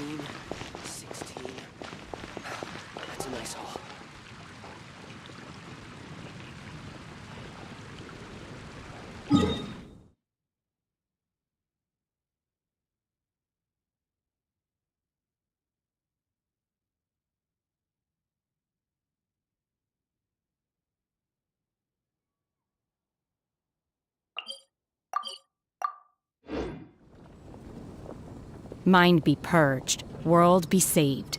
15, 16. That's a nice haul. Mind be purged, world be saved.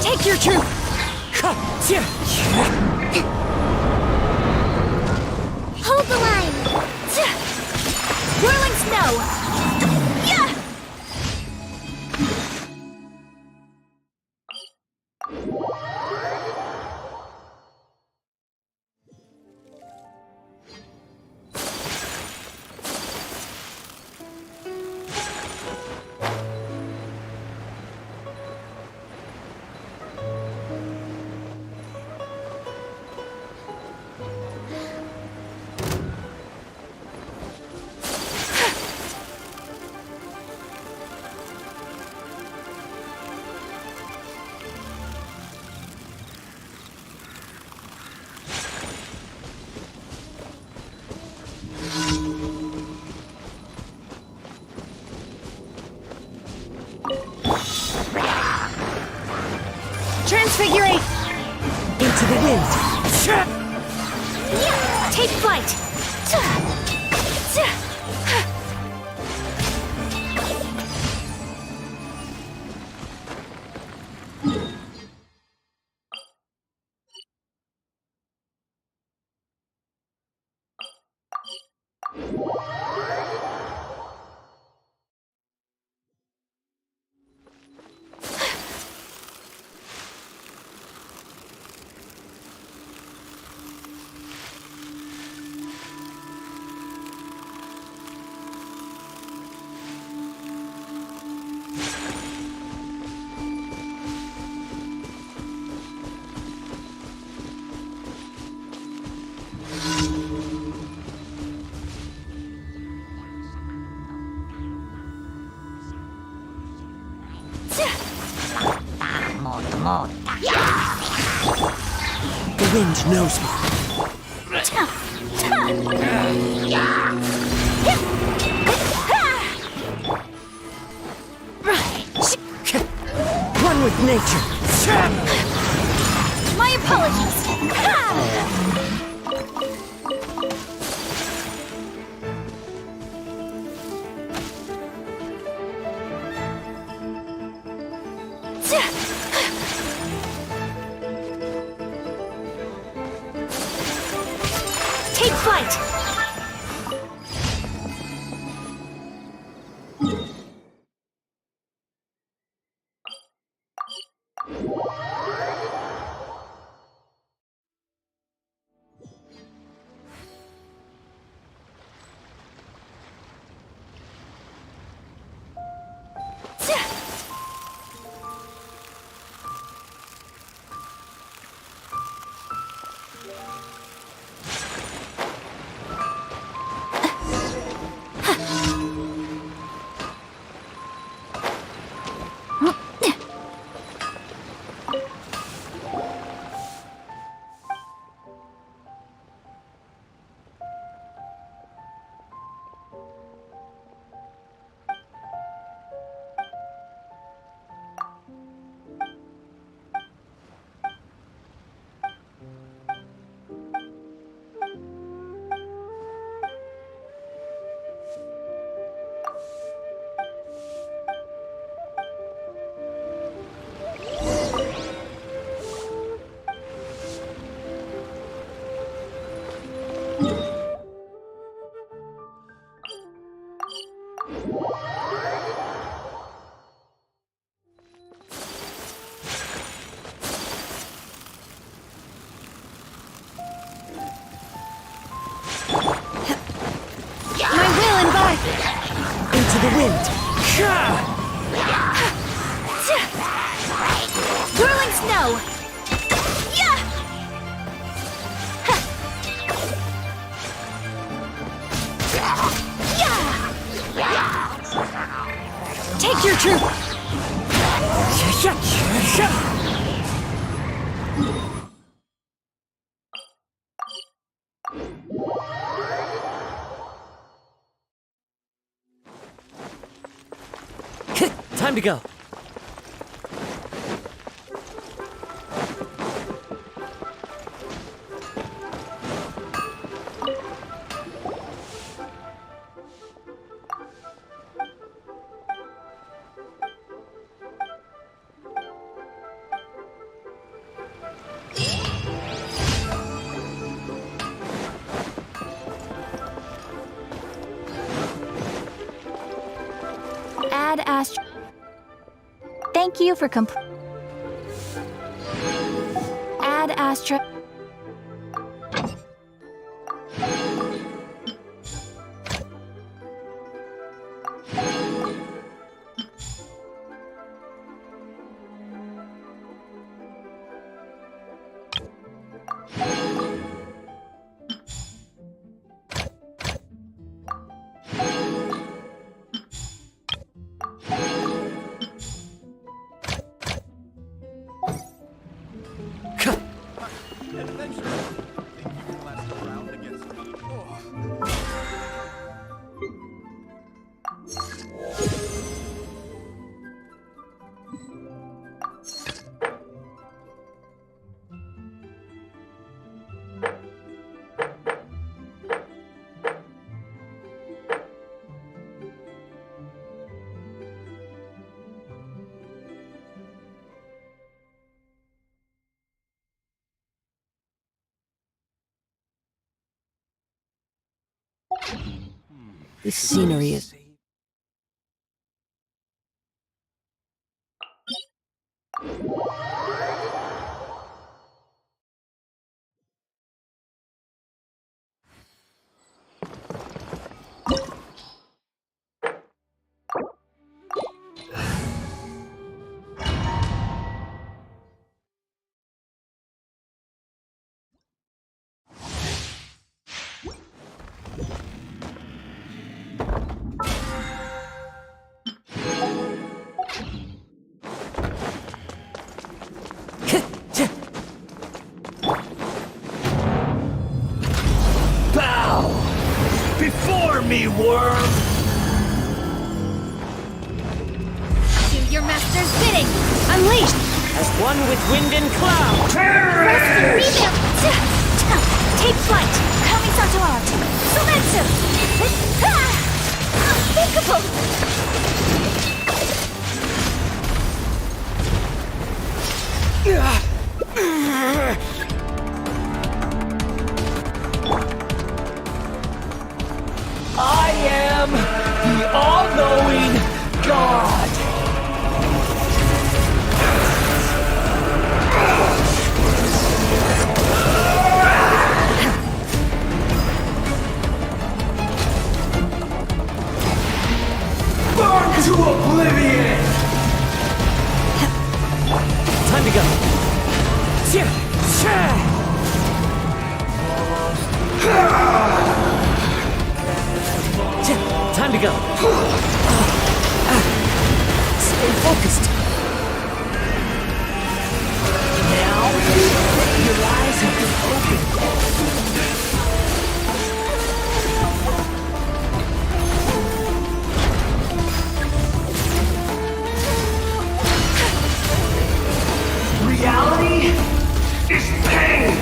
Take your troop! Hold the line! Whirling snow! Yeah! Transfigurate! Into the wind! Yeah! Take flight! The wind knows me. One with nature. My apologies! Take flight! My will embody! Into the wind. Whirling snow! Yeah! Take your truth! Time to go. Add Astro. Thank you for Add Astro. This scenery is... Before me, worm! Do your master's bidding! Unleashed! As one with wind and cloud! Rest and rebuild! Take flight! Coming Satoart! Sometsu! Unthinkable! I am the all-knowing God! Burn to oblivion! Time to go. Time to go. Stay focused. Now, your eyes have been opened. Reality is pain.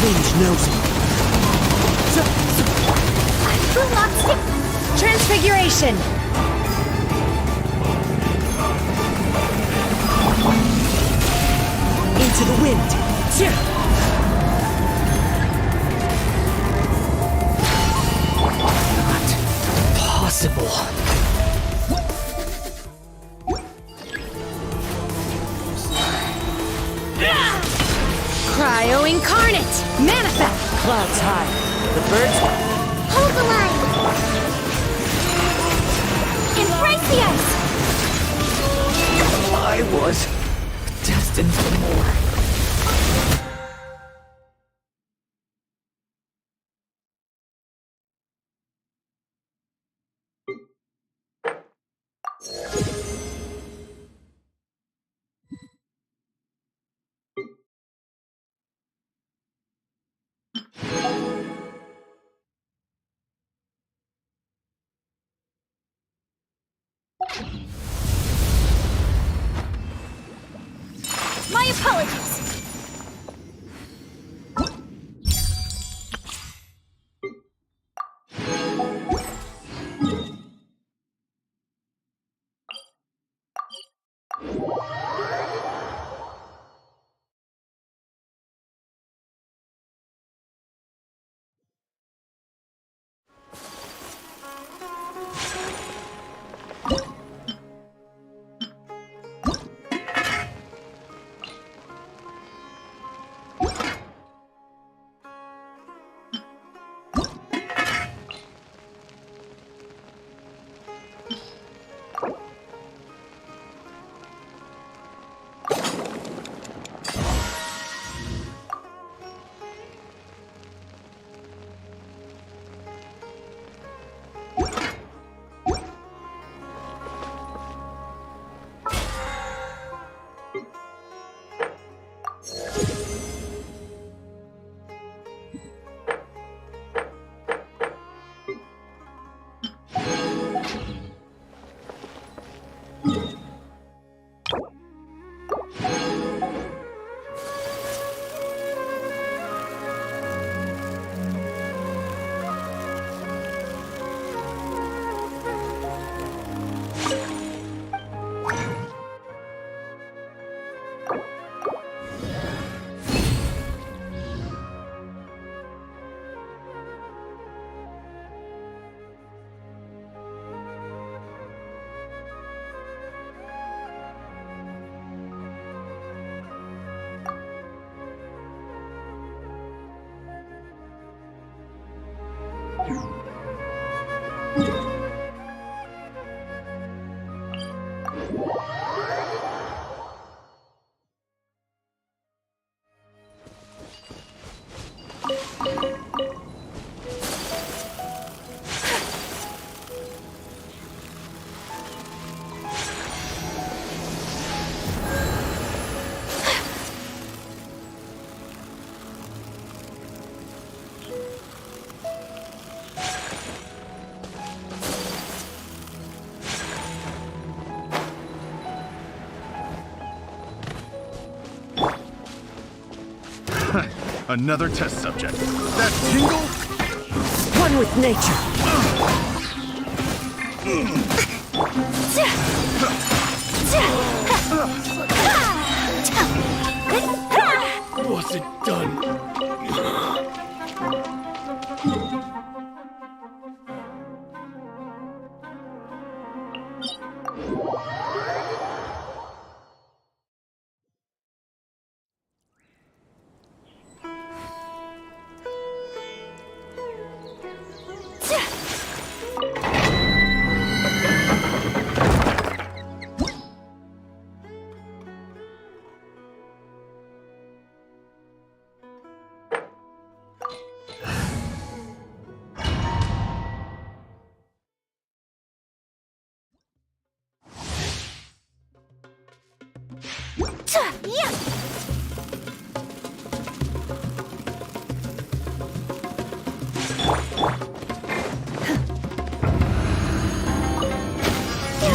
wind knows it. Will not stick. Transfiguration. Into the wind. Not possible. Cryo incarnate. Manifest. Clouds high. The birds. Hold the line. Embrace the ice. I was destined for more. My apologies. Another test subject. That tingle? One with nature. Was it done?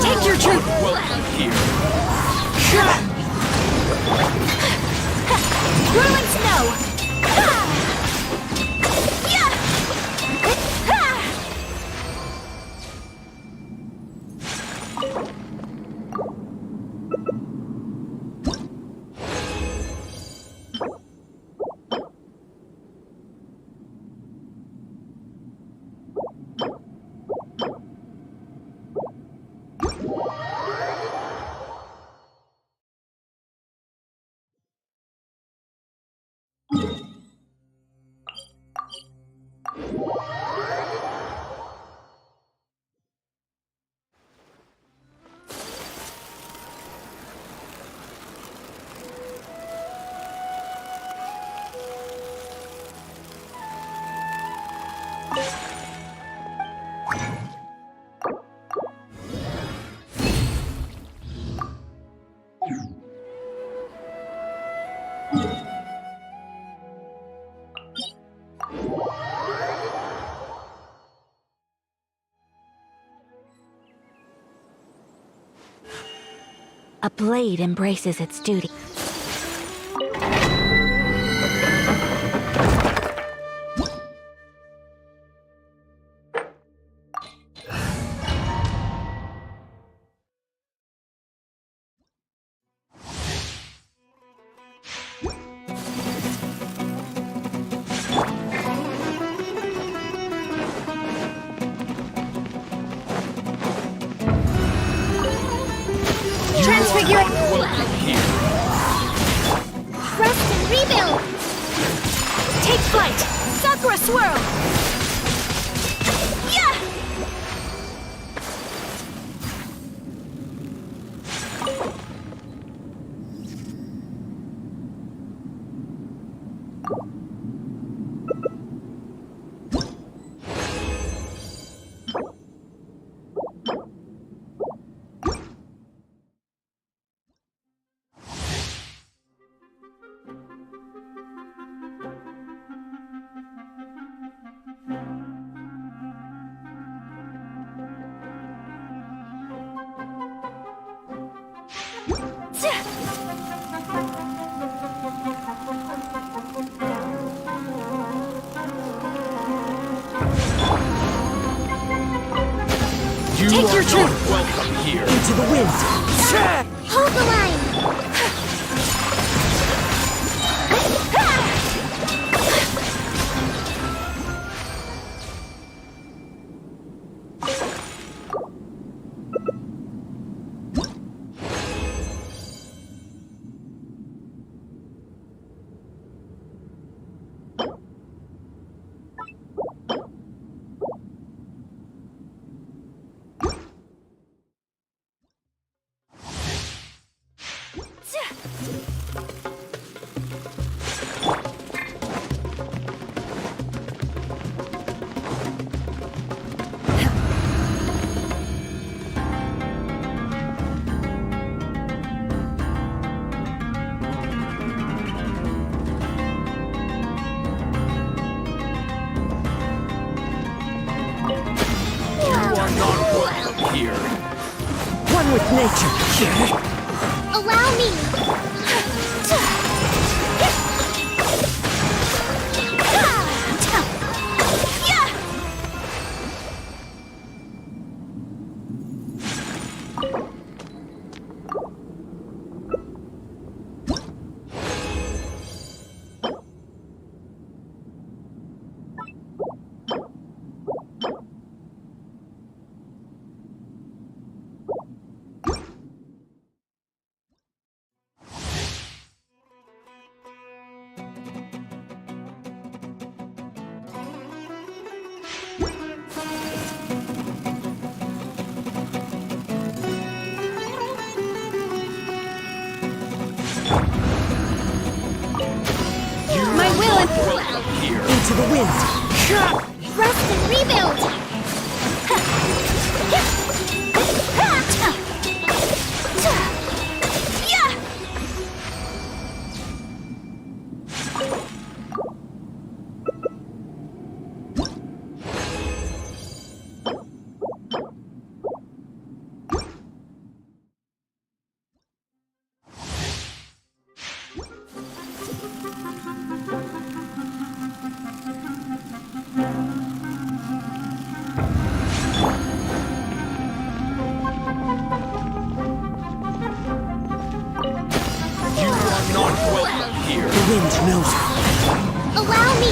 Take your truth. Welcome here. Whirling snow. A blade embraces its duty. Transfigure. Welcome here. Rest and rebuild. Take flight. Sakura swirl. Yeah. You Take are your not truth. welcome here. Into the wind. Hold the line. Here. One with nature. Allow me. My will and Welcome here. Into the wind. rest and rebuild. You are not welcome here. The wind knows it. Allow me.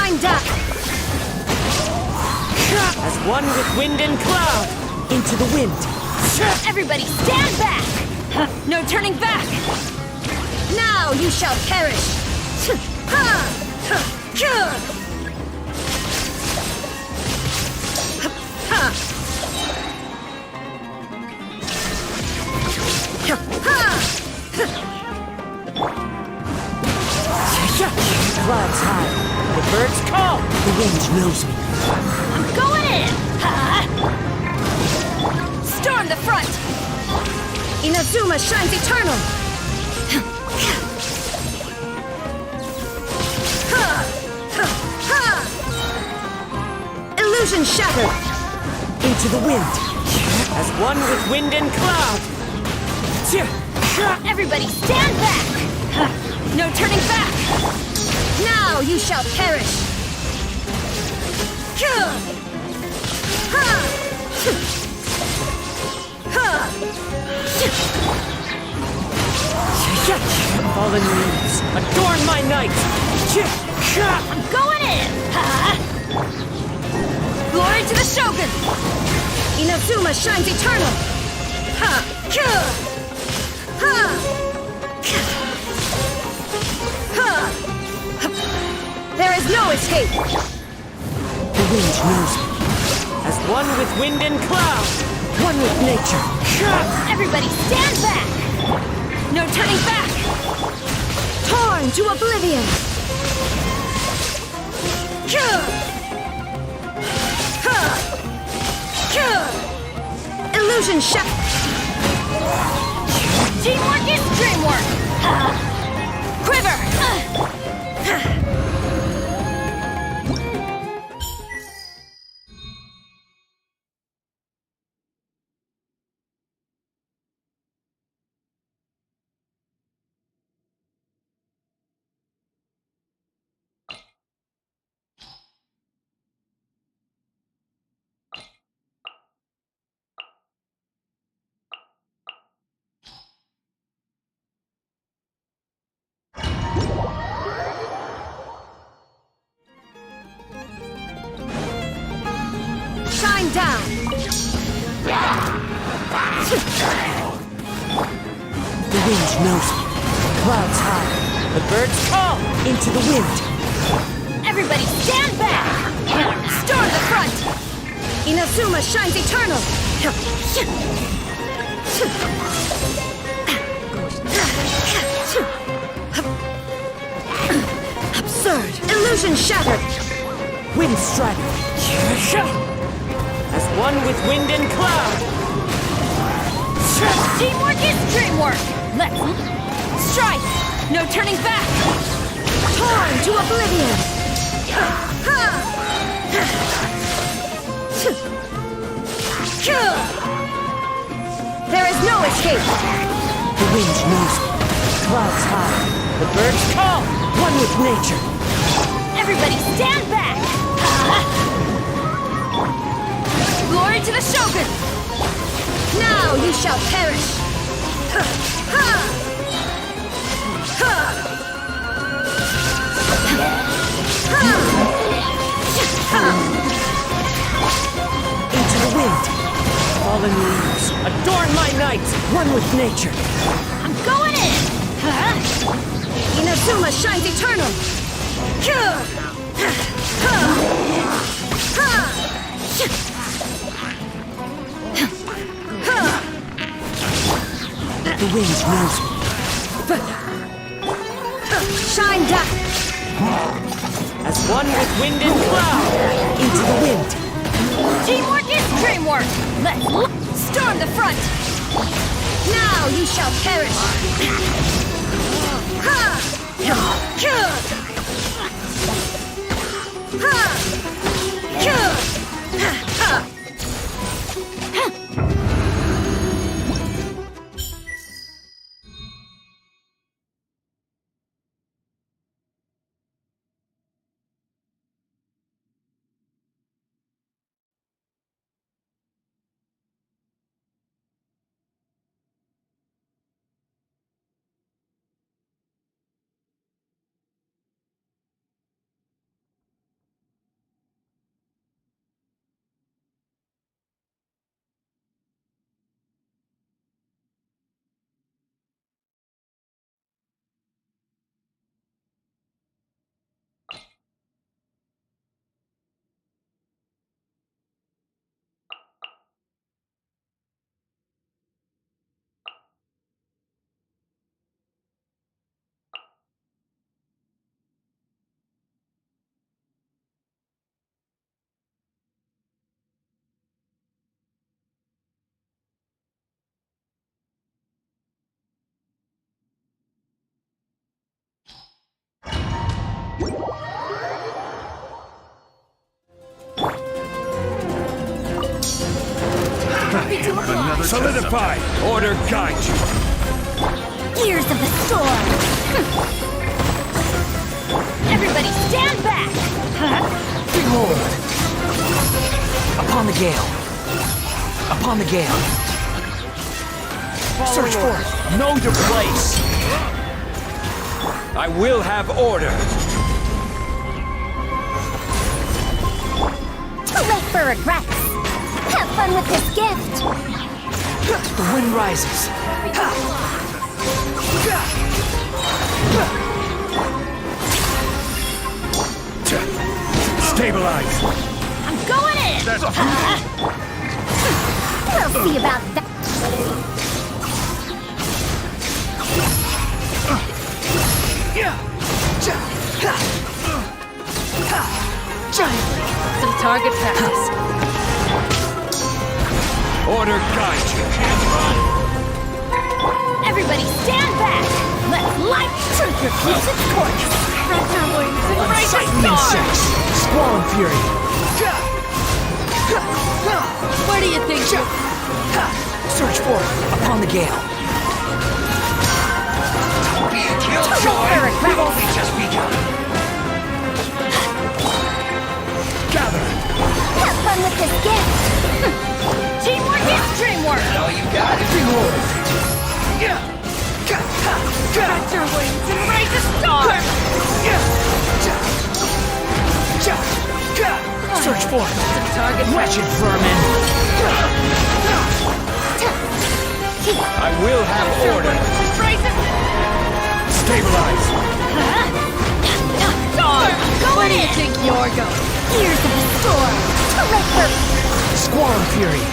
Shine down! As one with wind and cloud! Into the wind! Everybody stand back! No turning back! Now you shall perish! Clouds high. The birds call. The wind knows me. I'm going in! Storm the front! Inazuma shines eternal! Illusion shattered! Into the wind. As one with wind and cloud. Everybody stand back! No turning back! Now you shall perish! Fallen leaves, adorn my night! I'm going in! Glory to the Shogun! Inazuma shines eternal! There is no escape! The wind knows me. As one with wind and cloud. One with nature. Everybody stand back! No turning back! Torn to oblivion! Illusion shut! Teamwork is dreamwork! Quiver! Shine down! The wind knows me. Clouds high. The birds call. Into the wind. Everybody stand back! Storm the front! Inazuma shines eternal! Absurd! Illusion shattered! Wind strike. As one with wind and cloud. Teamwork is dreamwork! Let's strike! No turning back! Torn to oblivion! There is no escape! The wind knows me. Clouds high. The birds call. One with nature. Everybody stand back! Glory to the Shogun! Now you shall perish! Into the wind. Fallen leaves. Adorn my night. One with nature. I'm going in! Inazuma shines eternal! The wind knows me. Shine down! As one with wind and cloud. Into the wind. Teamwork is dreamwork! Let's storm the front! Now you shall perish! Another Solidify! Order guide you! Gears of the storm! Everybody stand back! Behold! Upon the gale! Upon the gale! Search for it! Know your place! I will have order! Too late for regrets! Have fun with this gift! The wind rises! Stabilize! I'm going in! We'll see about that! Some target practice. Order guide you! Everybody stand back! Let light truth refuse its course! Embrace the storm! Squall and fury! Where do you think you... Search for it upon the gale! We've only just begun! Gather! Have fun with this gift! Teamwork is dreamwork! All you got is Spread your wings and raise the storm! Search for it! Target Wretched vermin! I will have order! Embrace it! Stabilize! Storm! Where do you think you're going? Gears of the storm! Terrific! Squall and fury!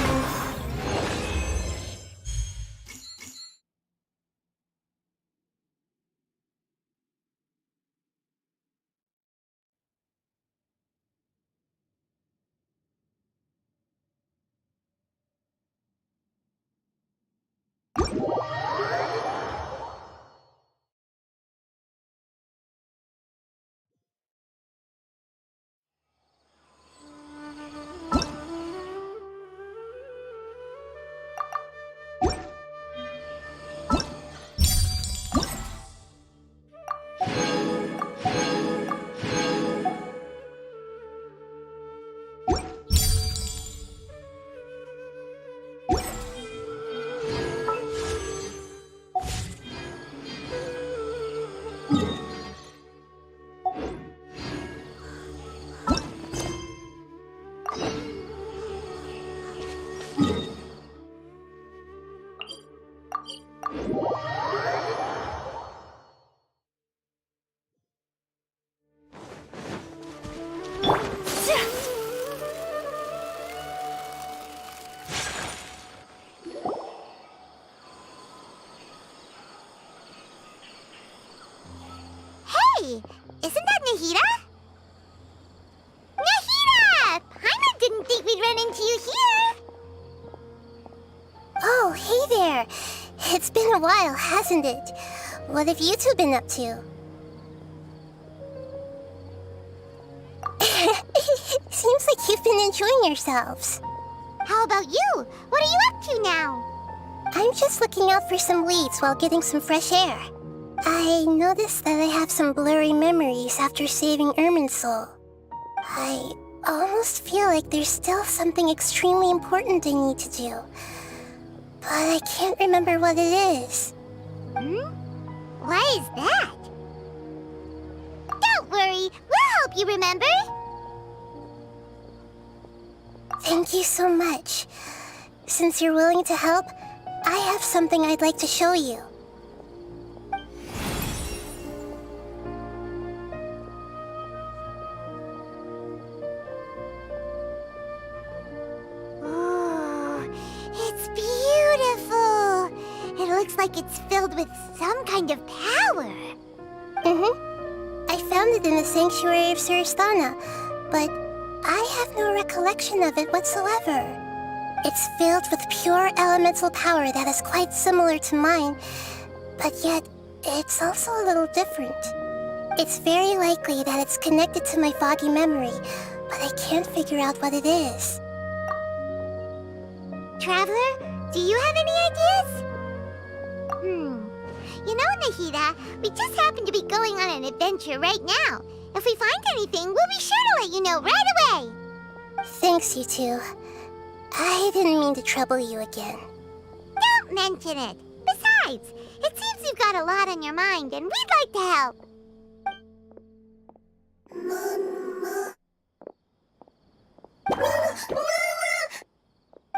Hey, isn't that Nahida? Nahida! Paimon didn't think we'd run into you here. Oh, hey there. It's been a while, hasn't it? What have you two been up to? Seems like you've been enjoying yourselves. How about you? What are you up to now? I'm just looking out for some leads while getting some fresh air. I noticed that I have some blurry memories after saving Irminsul. I almost feel like there's still something extremely important I need to do. But I can't remember what it is. What is that? Don't worry, we'll help you remember. Thank you so much. Since you're willing to help, I have something I'd like to show you. Oh, it's beautiful. It looks like it's filled with some kind of power. I found it in the sanctuary of Suristana, but I have no recollection of it whatsoever. It's filled with pure elemental power that is quite similar to mine, but yet it's also a little different. It's very likely that it's connected to my foggy memory, but I can't figure out what it is. Traveler, Do you have any ideas? You know, Nahida, we just happen to be going on an adventure right now. If we find anything, we'll be sure to let you know right away. Thanks, you two. I didn't mean to trouble you again. Don't mention it. Besides, it seems you've got a lot on your mind, and we'd like to help.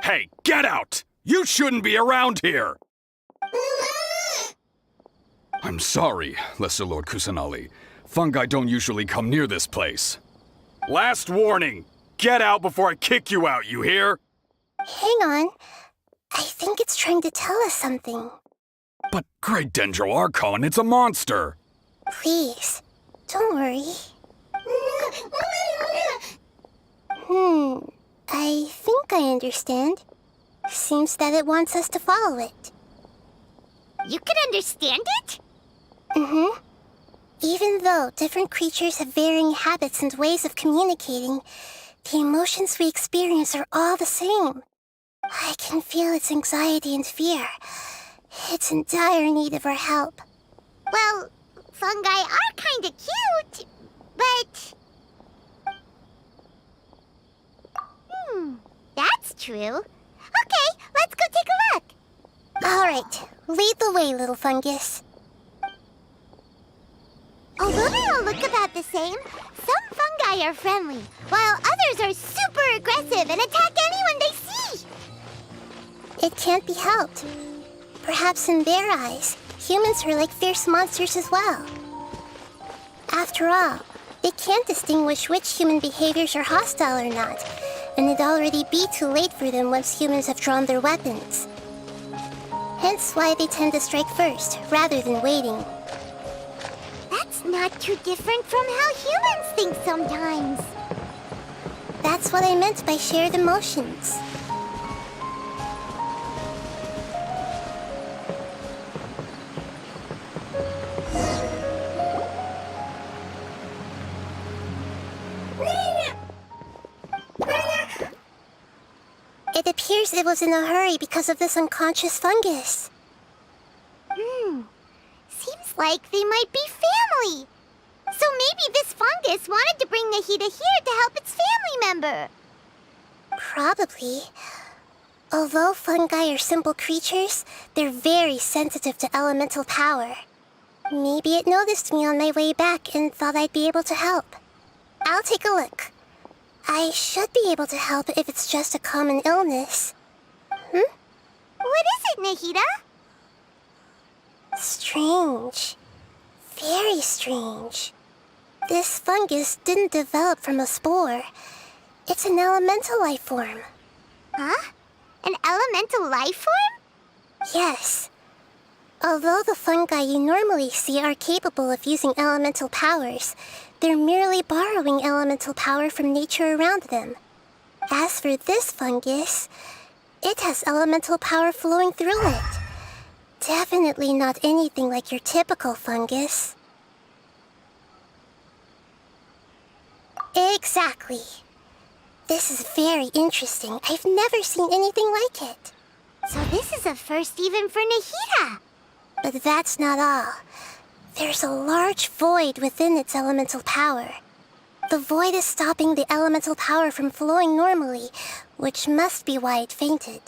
Hey, get out! You shouldn't be around here! I'm sorry, Lesser Lord Kusanali. Fungi don't usually come near this place. Last warning! Get out before I kick you out, you hear? Hang on. I think it's trying to tell us something. But Great Dendro Archon, it's a monster! Please, don't worry. I think I understand. Seems that it wants us to follow it. You can understand it? Even though different creatures have varying habits and ways of communicating, the emotions we experience are all the same. I can feel its anxiety and fear. It's in dire need of our help. Well, fungi are kinda cute, but... that's true. Okay, let's go take a look. All right, lead the way, little fungus. Although they all look about the same, some fungi are friendly, while others are super aggressive and attack anyone they see. It can't be helped. Perhaps in their eyes, humans are like fierce monsters as well. After all, they can't distinguish which human behaviors are hostile or not, and it'd already be too late for them once humans have drawn their weapons. Hence why they tend to strike first, rather than waiting. That's not too different from how humans think sometimes. That's what I meant by shared emotions. It appears it was in a hurry because of this unconscious fungus. Seems like they might be family. So maybe this fungus wanted to bring Nahida here to help its family member. Probably. Although fungi are simple creatures, they're very sensitive to elemental power. Maybe it noticed me on my way back and thought I'd be able to help. I'll take a look. I should be able to help if it's just a common illness. What is it, Nahida? Strange. Very strange. This fungus didn't develop from a spore. It's an elemental life form. Huh? An elemental life form? Yes. Although the fungi you normally see are capable of using elemental powers, they're merely borrowing elemental power from nature around them. As for this fungus, it has elemental power flowing through it. Definitely not anything like your typical fungus. Exactly. This is very interesting. I've never seen anything like it. So this is a first even for Nahida. But that's not all. There's a large void within its elemental power. The void is stopping the elemental power from flowing normally, which must be why it fainted.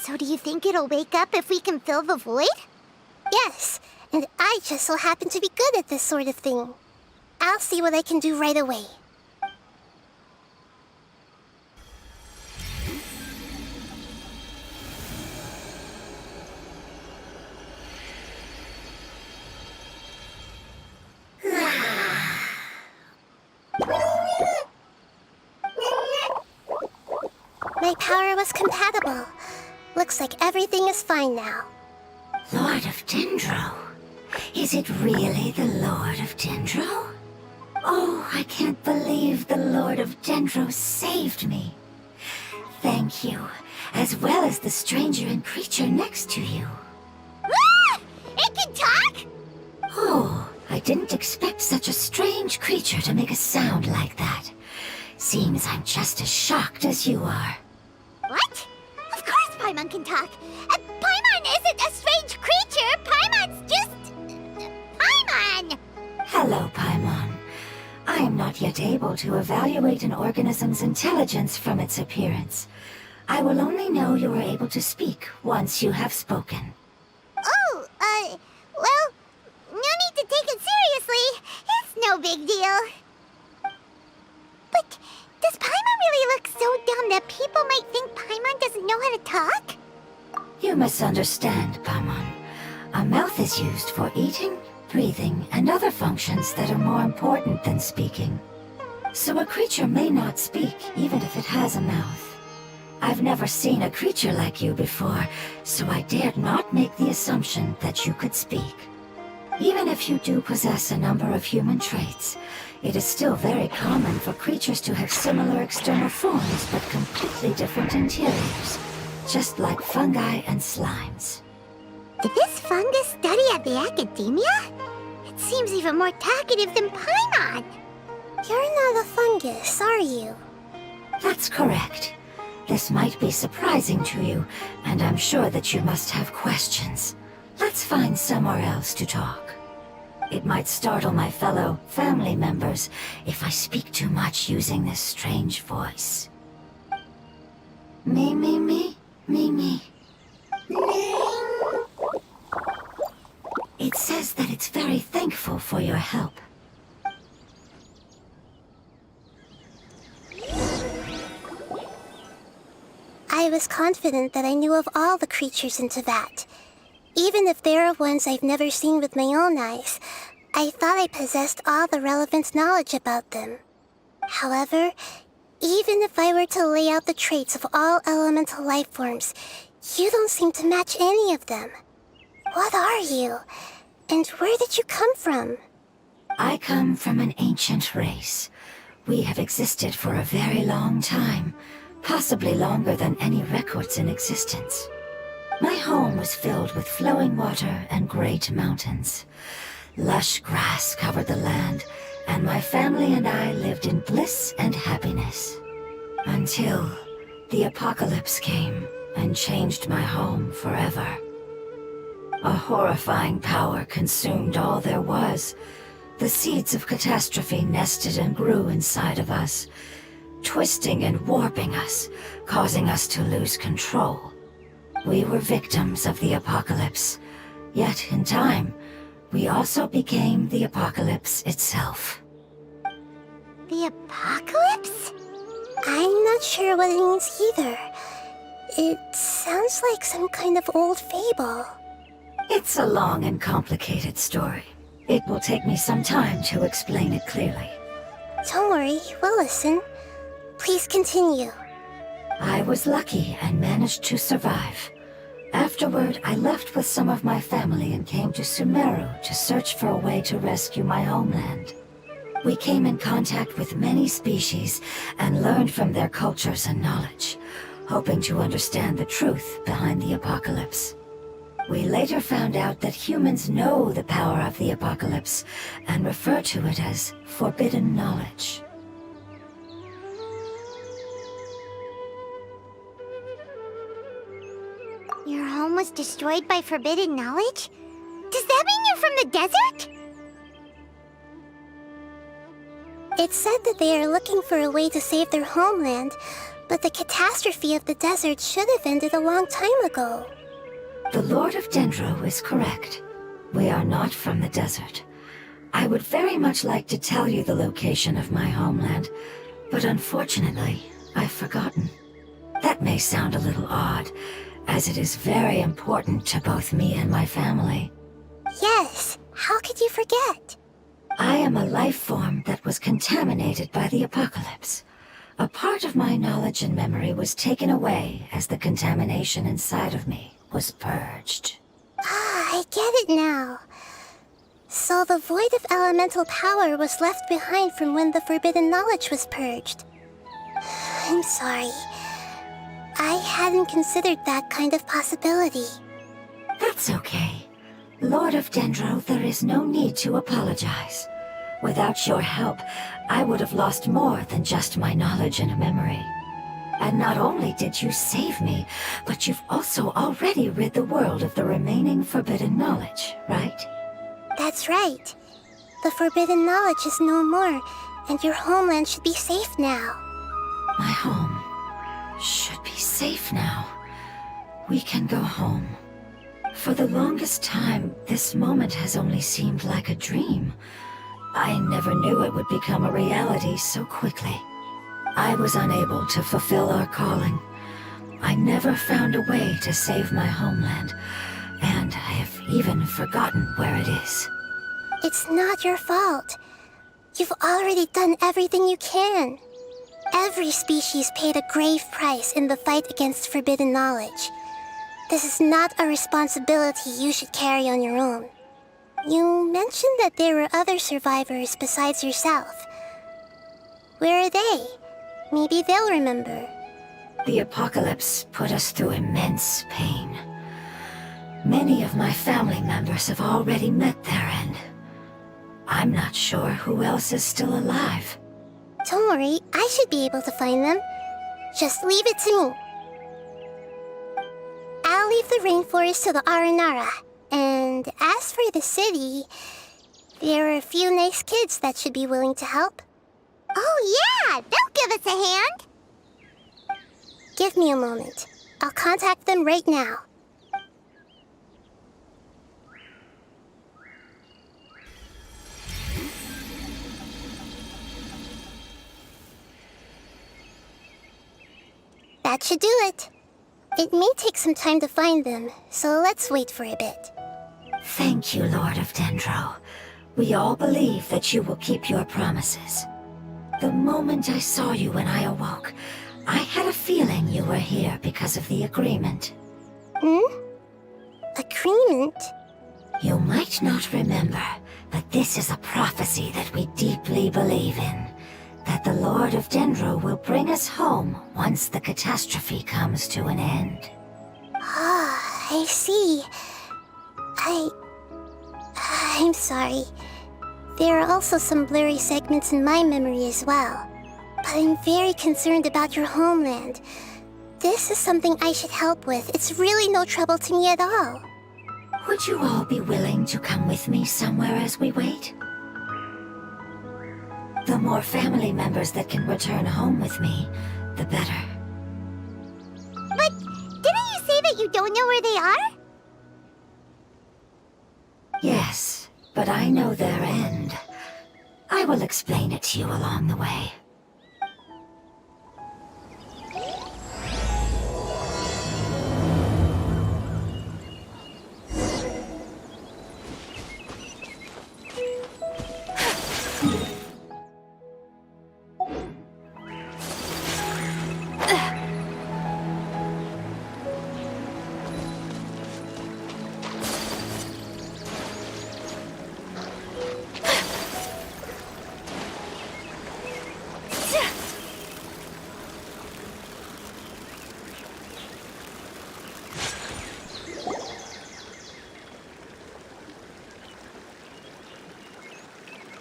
So do you think it'll wake up if we can fill the void? Yes, and I just so happen to be good at this sort of thing. I'll see what I can do right away. My power was compatible. Looks like everything is fine now. Lord of Dendro? Is it really the Lord of Dendro? Oh, I can't believe the Lord of Dendro saved me. Thank you, as well as the stranger and creature next to you. Ah! It can talk? Oh, I didn't expect such a strange creature to make a sound like that. Seems I'm just as shocked as you are. What? Of course Paimon can talk. Paimon isn't a strange creature. Paimon's just... Paimon! Hello, Paimon. I am not yet able to evaluate an organism's intelligence from its appearance. I will only know you are able to speak once you have spoken. Oh, well, no need to take it seriously. It's no big deal. But does Paimon really look so dumb that people might think Paimon doesn't know how to talk? You misunderstand, Paimon. A mouth is used for eating, breathing, and other functions that are more important than speaking. So a creature may not speak, even if it has a mouth. I've never seen a creature like you before, so I dared not make the assumption that you could speak. Even if you do possess a number of human traits, it is still very common for creatures to have similar external forms but completely different interiors, just like fungi and slimes. Did this fungus study at the academia? It seems even more talkative than Paimon. You're not a fungus, are you? That's correct. This might be surprising to you, and I'm sure that you must have questions. Let's find somewhere else to talk. It might startle my fellow family members if I speak too much using this strange voice. Me, me, me, me, me. It says that it's very thankful for your help. I was confident that I knew of all the creatures in Teyvat. Even if there are ones I've never seen with my own eyes, I thought I possessed all the relevant knowledge about them. However, even if I were to lay out the traits of all elemental life forms, you don't seem to match any of them. What are you? And where did you come from? I come from an ancient race. We have existed for a very long time, possibly longer than any records in existence. My home was filled with flowing water and great mountains. Lush grass covered the land, and my family and I lived in bliss and happiness. Until the apocalypse came and changed my home forever. A horrifying power consumed all there was. The seeds of catastrophe nested and grew inside of us, twisting and warping us, causing us to lose control. We were victims of the apocalypse, yet in time, we also became the apocalypse itself. The apocalypse? I'm not sure what it means either. It sounds like some kind of old fable. It's a long and complicated story. It will take me some time to explain it clearly. Don't worry, we'll listen. Please continue. I was lucky and managed to survive. Afterward, I left with some of my family and came to Sumeru to search for a way to rescue my homeland. We came in contact with many species and learned from their cultures and knowledge, hoping to understand the truth behind the apocalypse. We later found out that humans know the power of the apocalypse and refer to it as forbidden knowledge. Your home was destroyed by forbidden knowledge? Does that mean you're from the desert? It said that they are looking for a way to save their homeland, but the catastrophe of the desert should have ended a long time ago. The Lord of Dendro is correct. We are not from the desert. I would very much like to tell you the location of my homeland, but unfortunately, I've forgotten. That may sound a little odd, as it is very important to both me and my family. Yes, how could you forget? I am a life form that was contaminated by the apocalypse. A part of my knowledge and memory was taken away as the contamination inside of me was purged. Ah, I get it now. So the void of elemental power was left behind from when the forbidden knowledge was purged. I'm sorry. I hadn't considered that kind of possibility. That's okay. Lord of Dendro, there is no need to apologize. Without your help, I would have lost more than just my knowledge and memory. And not only did you save me, but you've also already rid the world of the remaining forbidden knowledge, right? That's right. The forbidden knowledge is no more, and your homeland should be safe now. My home should be safe now. We can go home. For the longest time, this moment has only seemed like a dream. I never knew it would become a reality so quickly. I was unable to fulfill our calling. I never found a way to save my homeland, and I have even forgotten where it is. It's not your fault. You've already done everything you can. Every species paid a grave price in the fight against forbidden knowledge. This is not a responsibility you should carry on your own. You mentioned that there were other survivors besides yourself. Where are they? Maybe they'll remember. The apocalypse put us through immense pain. Many of my family members have already met their end. I'm not sure who else is still alive. Don't worry, I should be able to find them. Just leave it to me. I'll leave the rainforest to the Aranara. And as for the city, there are a few nice kids that should be willing to help. Oh yeah, they'll give us a hand. Give me a moment. I'll contact them right now. That should do it. It may take some time to find them, so let's wait for a bit. Thank you, Lord of Dendro. We all believe that you will keep your promises. The moment I saw you when I awoke, I had a feeling you were here because of the agreement. Agreement? You might not remember, but this is a prophecy that we deeply believe in. That the Lord of Dendro will bring us home once the catastrophe comes to an end. Ah, I see. I'm sorry. There are also some blurry segments in my memory as well. But I'm very concerned about your homeland. This is something I should help with. It's really no trouble to me at all. Would you all be willing to come with me somewhere as we wait? The more family members that can return home with me, the better. But didn't you say that you don't know where they are? Yes, but I know their end. I will explain it to you along the way.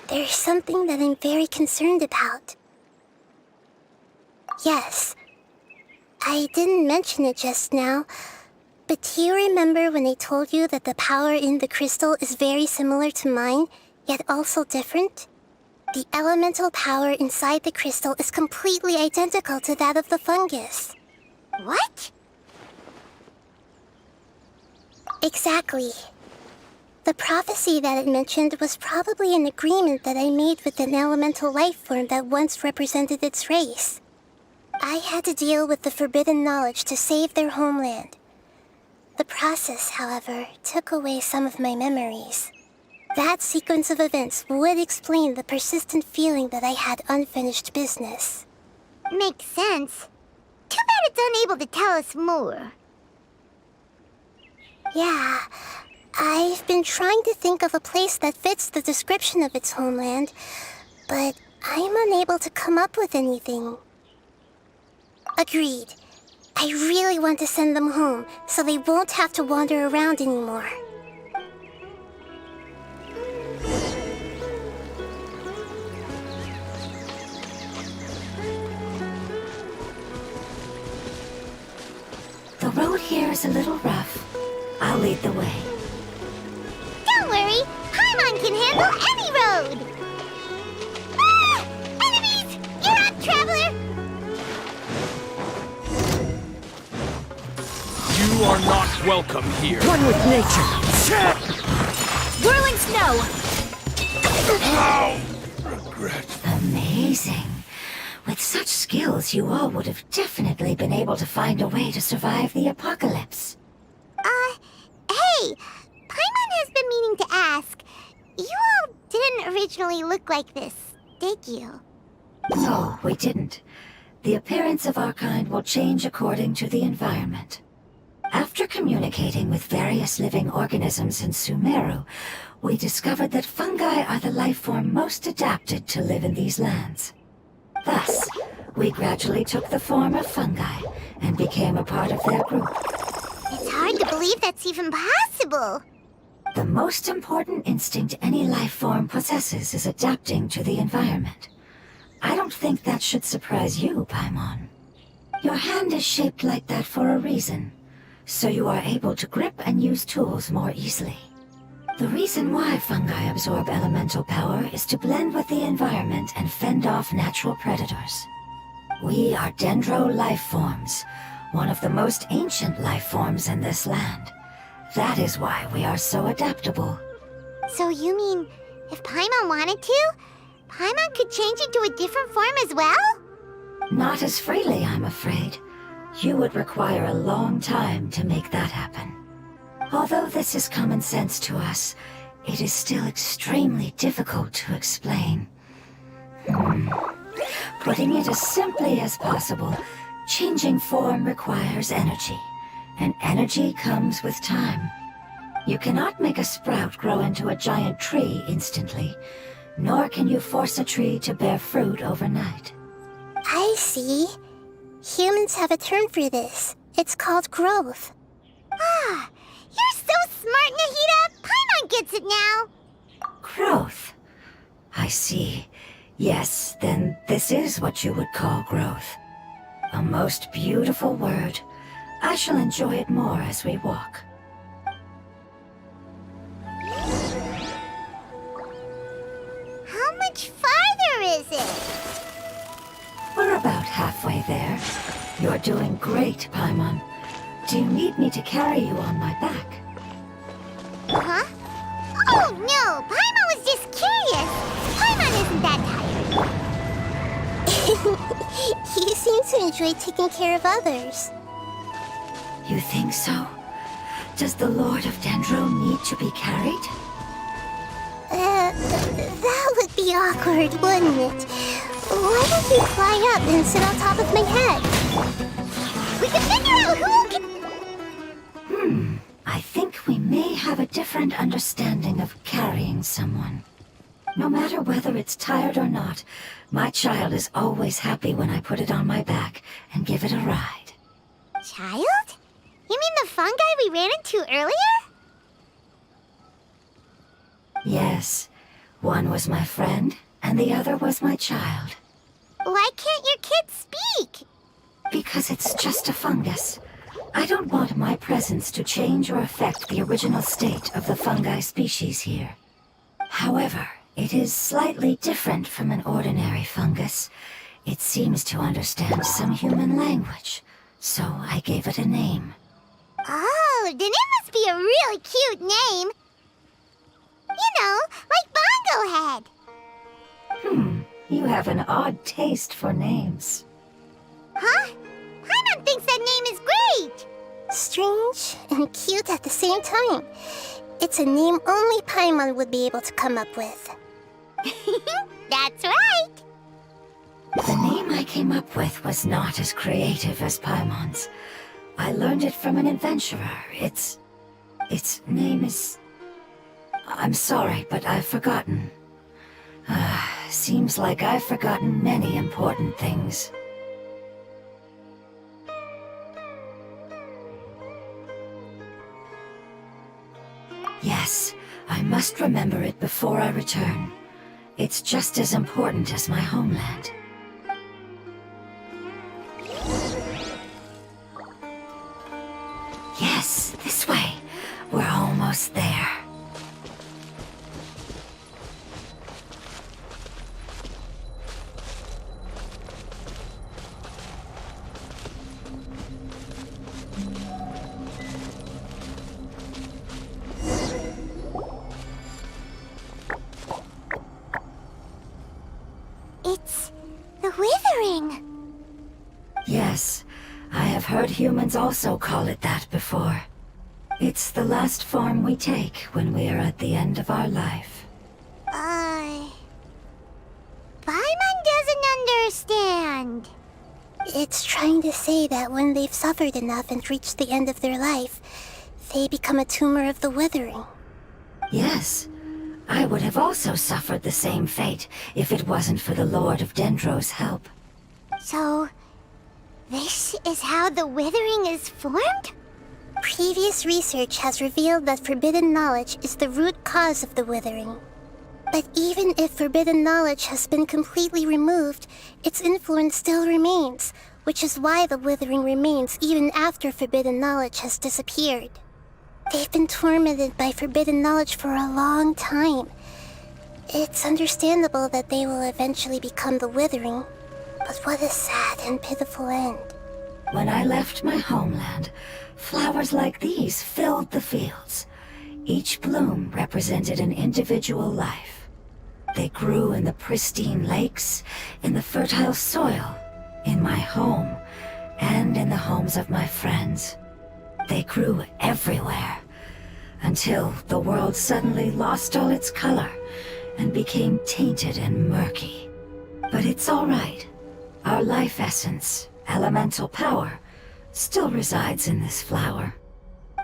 There's something that I'm very concerned about. Yes, I didn't mention it just now, but do you remember when I told you that the power in the crystal is very similar to mine, yet also different? The elemental power inside the crystal is completely identical to that of the fungus. What? Exactly. The prophecy that it mentioned was probably an agreement that I made with an elemental life form that once represented its race. I had to deal with the forbidden knowledge to save their homeland. The process, however, took away some of my memories. That sequence of events would explain the persistent feeling that I had unfinished business. Makes sense. Too bad it's unable to tell us more. Yeah, I've been trying to think of a place that fits the description of its homeland, but I'm unable to come up with anything. Agreed. I really want to send them home, so they won't have to wander around anymore. here is a little rough. I'll lead the way. Don't worry, Paimon can handle any road! Ah! Enemies! You're up, traveler! You are not welcome here. One with nature. Whirling snow! Amazing. With such skills, you all would have definitely been able to find a way to survive the apocalypse. Hey! Paimon has been meaning to ask. You all didn't originally look like this, did you? No, we didn't. The appearance of our kind will change according to the environment. After communicating with various living organisms in Sumeru, we discovered that fungi are the life form most adapted to live in these lands. Thus, we gradually took the form of fungi and became a part of their group. It's hard to believe that's even possible. The most important instinct any life form possesses is adapting to the environment. I don't think that should surprise you, Paimon. Your hand is shaped like that for a reason, so you are able to grip and use tools more easily. The reason why fungi absorb elemental power is to blend with the environment and fend off natural predators. We are dendro life forms, one of the most ancient life forms in this land. That is why we are so adaptable. So you mean, if Paimon wanted to, Paimon could change into a different form as well? Not as freely, I'm afraid. You would require a long time to make that happen. Although this is common sense to us, it is still extremely difficult to explain. Putting it as simply as possible, changing form requires energy, and energy comes with time. You cannot make a sprout grow into a giant tree instantly, nor can you force a tree to bear fruit overnight. I see. Humans have a term for this. It's called growth. Ah, you're so smart, Nahida! Paimon gets it now! Growth. I see. Yes, then this is what you would call growth. A most beautiful word. I shall enjoy it more as we walk. How much farther is it? We're about halfway there. You're doing great, Paimon. Do you need me to carry you on my back? Huh? Oh no! Paimon was just curious! Paimon isn't that tired. You seem to enjoy taking care of others. You think so? Does the Lord of Dendro need to be carried? That would be awkward, wouldn't it? Why don't you fly up and sit on top of my head? We can figure out who can... I think we may have a different understanding of carrying someone. No matter whether it's tired or not, my child is always happy when I put it on my back and give it a ride. Child? You mean the fungi we ran into earlier? Yes. One was my friend, and the other was my child. Why can't your kid speak? Because it's just a fungus. I don't want my presence to change or affect the original state of the fungi species here. However, it is slightly different from an ordinary fungus. It seems to understand some human language, so I gave it a name. Oh, then it must be a really cute name. You know, like Bongo Head. You have an odd taste for names. Huh? Paimon thinks that name is great. Strange and cute at the same time. It's a name only Paimon would be able to come up with. That's right. The name I came up with was not as creative as Paimon's. I learned it from an adventurer. Its name is... I'm sorry, but I've forgotten. Seems like I've forgotten many important things. Yes, I must remember it before I return. It's just as important as my homeland. almost there. It's the withering. Yes, I have heard humans also call it that before. It's the last form we take when we are at the end of our life. Paimon doesn't understand. It's trying to say that when they've suffered enough and reached the end of their life, they become a tumor of the withering. Yes, I would have also suffered the same fate if it wasn't for the Lord of Dendro's help. So, this is how the withering is formed? Previous research has revealed that forbidden knowledge is the root cause of the withering. But even if forbidden knowledge has been completely removed, its influence still remains, which is why the withering remains even after forbidden knowledge has disappeared. They've been tormented by forbidden knowledge for a long time. It's understandable that they will eventually become the withering, but what a sad and pitiful end. When I left my homeland, flowers like these filled the fields. Each bloom represented an individual life. They grew in the pristine lakes, in the fertile soil, in my home, and in the homes of my friends. They grew everywhere, until the world suddenly lost all its color and became tainted and murky. But it's all right. Our life essence, elemental power, still resides in this flower.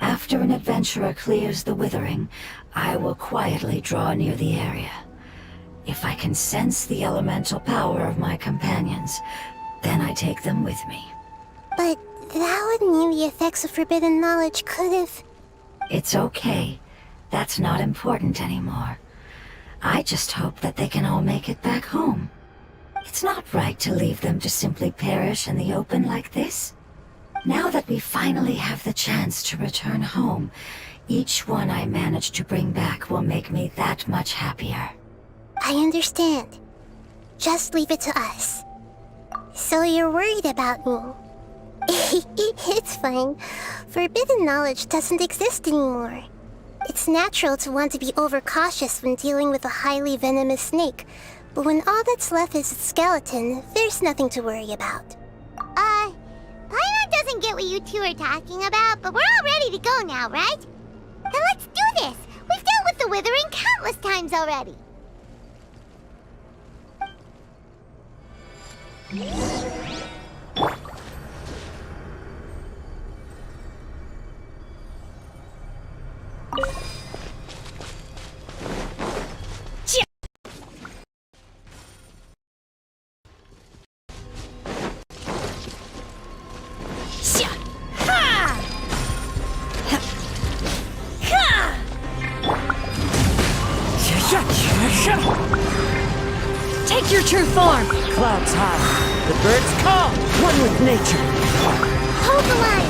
After an adventurer clears the withering, I will quietly draw near the area. If I can sense the elemental power of my companions, then I take them with me. But that would mean the effects of forbidden knowledge could have... It's okay. That's not important anymore. I just hope that they can all make it back home. It's not right to leave them to simply perish in the open like this. Now that we finally have the chance to return home, each one I manage to bring back will make me that much happier. I understand. Just leave it to us. So you're worried about me? It's fine. Forbidden knowledge doesn't exist anymore. It's natural to want to be overcautious when dealing with a highly venomous snake, but when all that's left is its skeleton, there's nothing to worry about. Paimon doesn't get what you two are talking about, but we're all ready to go now, right? Then let's do this! We've dealt with the withering countless times already! Take your true form! Clouds high, the birds call, one with nature. Hold the line!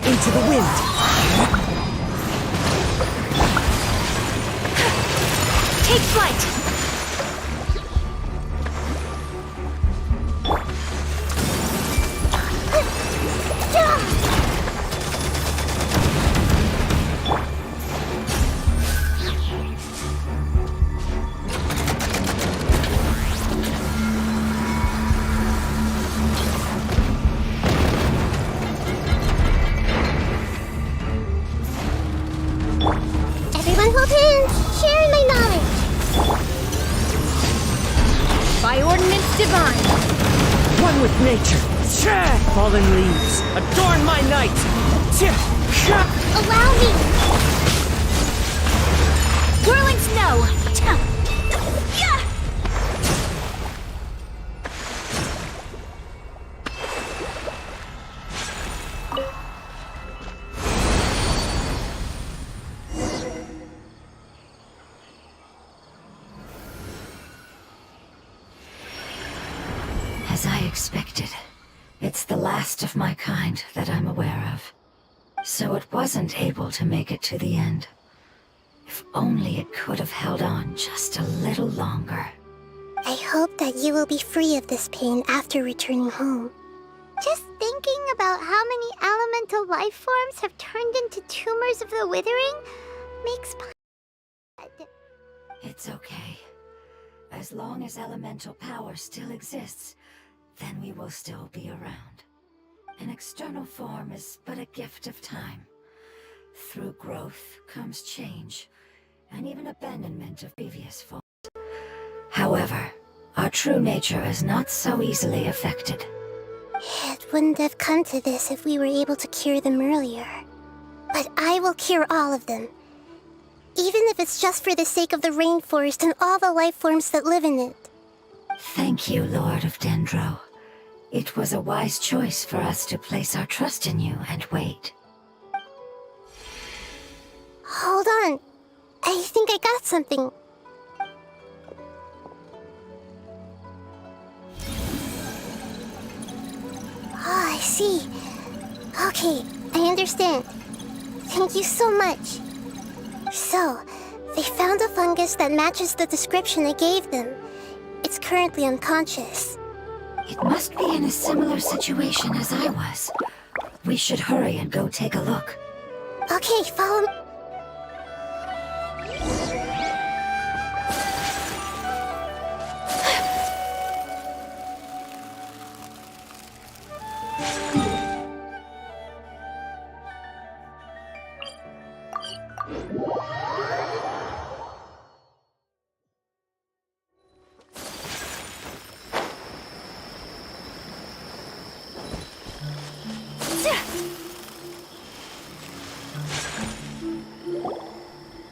Into the wind. Take flight! Everyone hold hands! Sharing my knowledge! By ordinance divine! One with nature. Fallen leaves, adorn my night! Allow me! Whirling snow! Yeah! As I expected, it's the last of my kind that I'm aware of. So it wasn't able to make it to the end. If only it could have held on just a little longer. I hope that you will be free of this pain after returning home. Just thinking about how many elemental life forms have turned into tumors of the withering makes my head. It's okay. As long as elemental power still exists, then we will still be around. An external form is but a gift of time. Through growth comes change, and even abandonment of previous forms. However, our true nature is not so easily affected. It wouldn't have come to this if we were able to cure them earlier. But I will cure all of them. Even if it's just for the sake of the rainforest and all the life forms that live in it. Thank you, Lord of Dendro. It was a wise choice for us to place our trust in you and wait. Hold on. I think I got something. Oh, I see. Okay, I understand. Thank you so much. So, they found a fungus that matches the description I gave them. It's currently unconscious. It must be in a similar situation as I was. We should hurry and go take a look. Okay, follow me.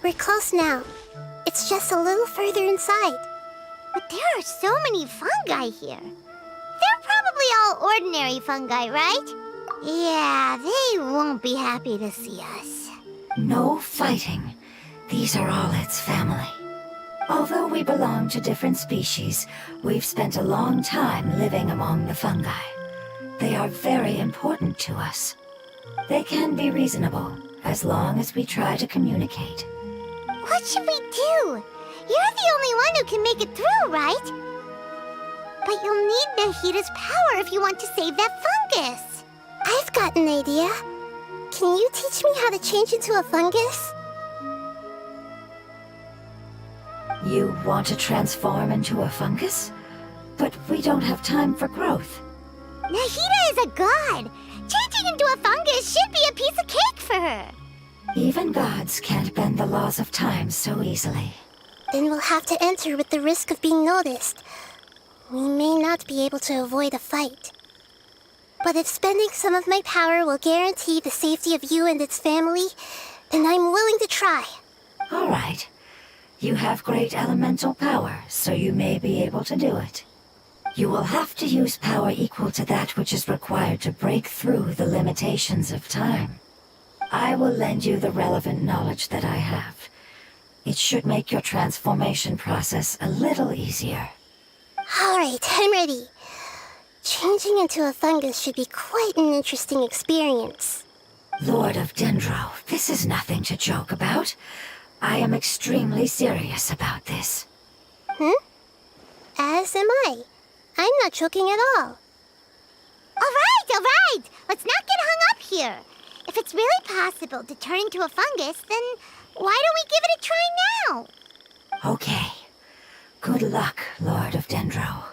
We're close now. It's just a little further inside. But there are so many fungi here. They're probably all ordinary fungi, right? Yeah, they won't be happy to see us. No fighting. These are all its family. Although we belong to different species, we've spent a long time living among the fungi. They are very important to us. They can be reasonable, as long as we try to communicate. What should we do? You're the only one who can make it through, right? But you'll need Nahita's power if you want to save that fungus. I've got an idea. Can you teach me how to change into a fungus? You want to transform into a fungus? But we don't have time for growth. Nahita is a god. Changing into a fungus should be a piece of cake for her. Even gods can't bend the laws of time so easily. Then we'll have to enter with the risk of being noticed. We may not be able to avoid a fight. But if spending some of my power will guarantee the safety of you and its family, then I'm willing to try. All right. You have great elemental power, so you may be able to do it. You will have to use power equal to that which is required to break through the limitations of time. I will lend you the relevant knowledge that I have. It should make your transformation process a little easier. All right, I'm ready. Changing into a fungus should be quite an interesting experience. Lord of Dendro, this is nothing to joke about. I am extremely serious about this. As am I. I'm not joking at all. All right. Let's not get hung up here. If it's really possible to turn into a fungus, then why don't we give it a try now? Okay. Good luck, Lord of Dendro.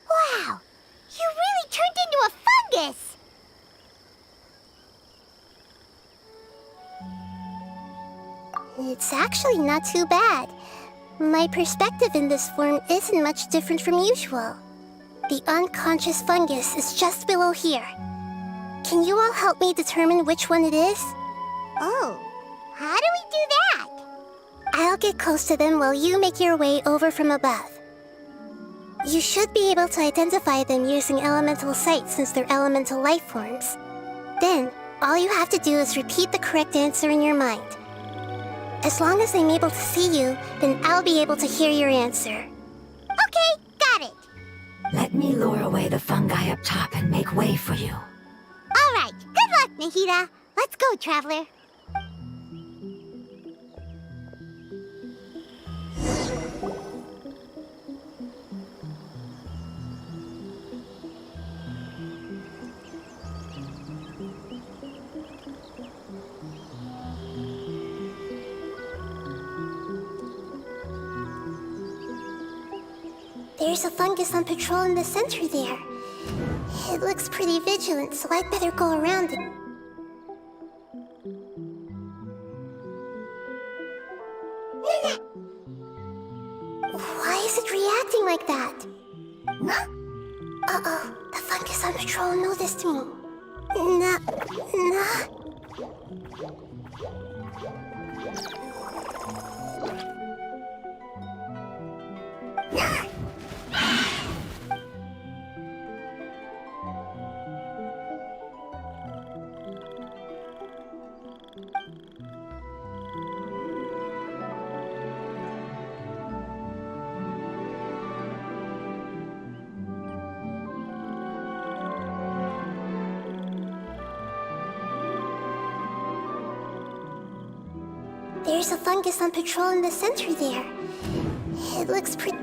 Wow! You really turned into a fungus! It's actually not too bad. My perspective in this form isn't much different from usual. The unconscious fungus is just below here. Can you all help me determine which one it is? Oh, how do we do that? I'll get close to them while you make your way over from above. You should be able to identify them using elemental sight since they're elemental life forms. Then, all you have to do is repeat the correct answer in your mind. As long as I'm able to see you, then I'll be able to hear your answer. Okay, got it. Let me lure away the fungi up top and make way for you. All right, good luck, Nahida. Let's go, Traveler. There's a fungus on patrol in the center there. It looks pretty vigilant, so I'd better go around it. Why is it reacting like that? Uh-oh, the fungus on patrol noticed me. Nah. There's a fungus on patrol in the center there. It looks pretty...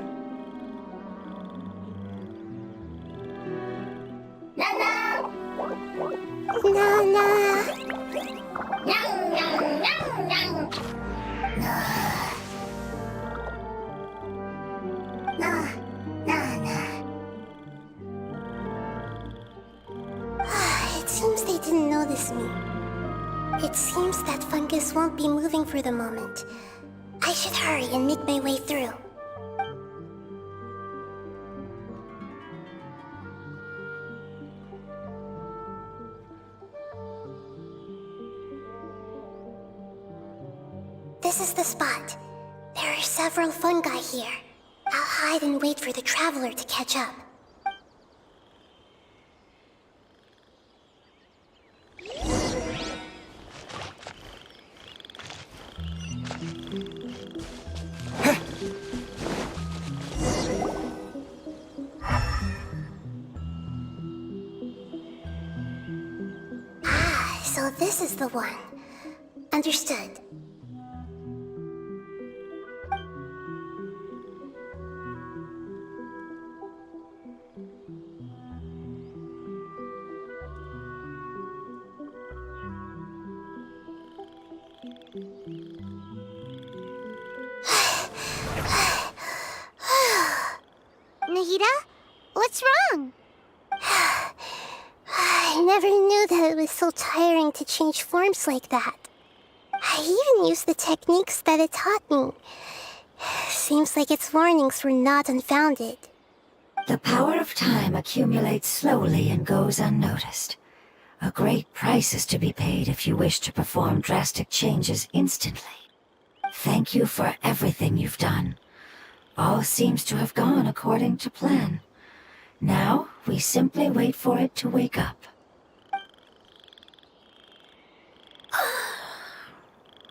It seems they didn't notice me. It seems that fungus won't be moving for the moment. I should hurry and make my way through. This is the spot. There are several fungi here. I'll hide and wait for the traveler to catch up. So this is the one. Understood. Nahida, what's wrong? I never knew that it was so tiring to change forms like that. I even used the techniques that it taught me. Seems like its warnings were not unfounded. The power of time accumulates slowly and goes unnoticed. A great price is to be paid if you wish to perform drastic changes instantly. Thank you for everything you've done. All seems to have gone according to plan. Now, we simply wait for it to wake up.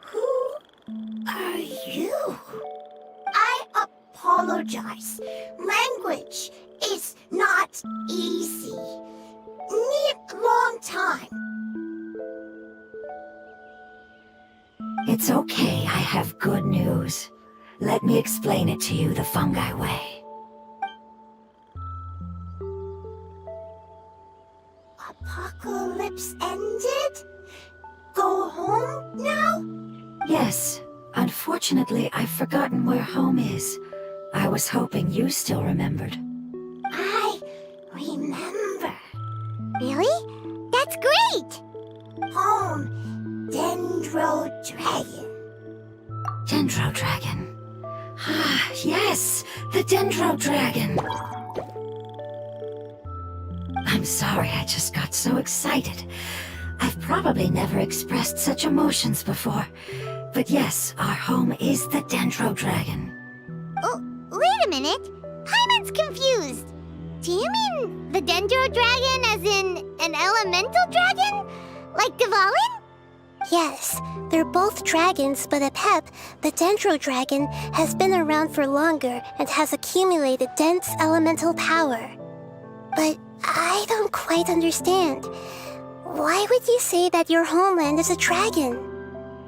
Who are you? I apologize. Language is not easy. Need a long time. It's okay, I have good news. Let me explain it to you the fungi way. Apocalypse ended? Go home now? Yes. Unfortunately, I've forgotten where home is. I was hoping you still remembered. I remember. Really? That's great! Home, Dendro Dragon. Dendro Dragon. Ah, yes, the Dendro Dragon. I'm sorry, I just got so excited. I've probably never expressed such emotions before. But yes, our home is the Dendro Dragon. Oh, wait a minute. Paimon's confused. Do you mean the Dendro Dragon as in an elemental dragon? Like Dvalin? Yes, they're both dragons, but Apep, the Dendro Dragon, has been around for longer and has accumulated dense elemental power. But I don't quite understand. Why would you say that your homeland is a dragon?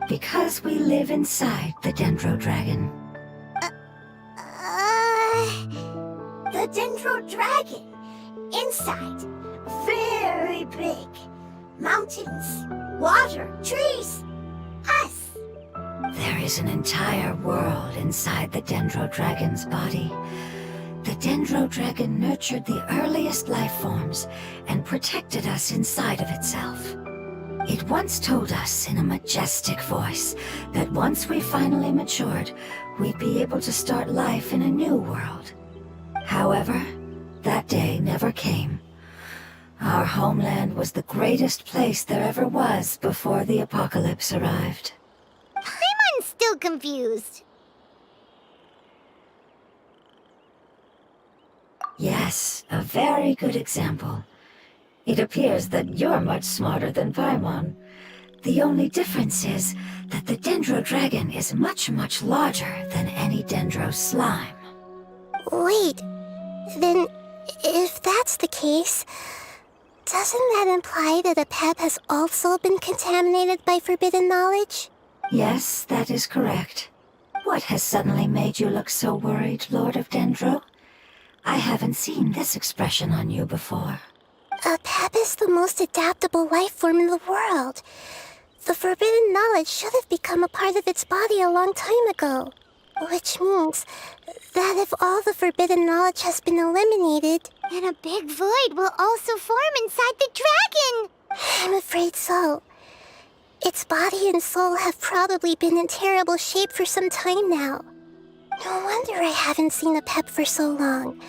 Because we live inside the Dendro Dragon. The Dendro Dragon. Inside. Very big. Mountains, water, trees. Us. There is an entire world inside the Dendro Dragon's body. The Dendro Dragon nurtured the earliest life forms and protected us inside of itself. It once told us in a majestic voice that once we finally matured, we'd be able to start life in a new world. However, that day never came. Our homeland was the greatest place there ever was before the apocalypse arrived. Paimon's still confused. Yes, a very good example. It appears that you're much smarter than Paimon. The only difference is that the Dendro Dragon is much, much larger than any Dendro slime. Wait, then if that's the case, doesn't that imply that Apep has also been contaminated by forbidden knowledge? Yes, that is correct. What has suddenly made you look so worried, Lord of Dendro? I haven't seen this expression on you before. Apep is the most adaptable life form in the world. The forbidden knowledge should have become a part of its body a long time ago. Which means that if all the forbidden knowledge has been eliminated, then a big void will also form inside the dragon. I'm afraid so. Its body and soul have probably been in terrible shape for some time now. No wonder I haven't seen Apep for so long.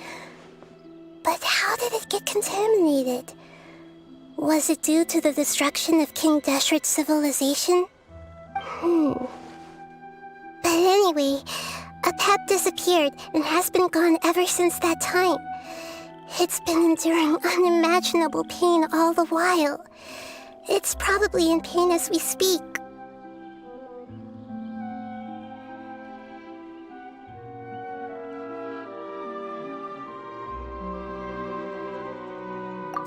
But how did it get contaminated? Was it due to the destruction of King Deshret's civilization? But anyway, Apep disappeared and has been gone ever since that time. It's been enduring unimaginable pain all the while. It's probably in pain as we speak.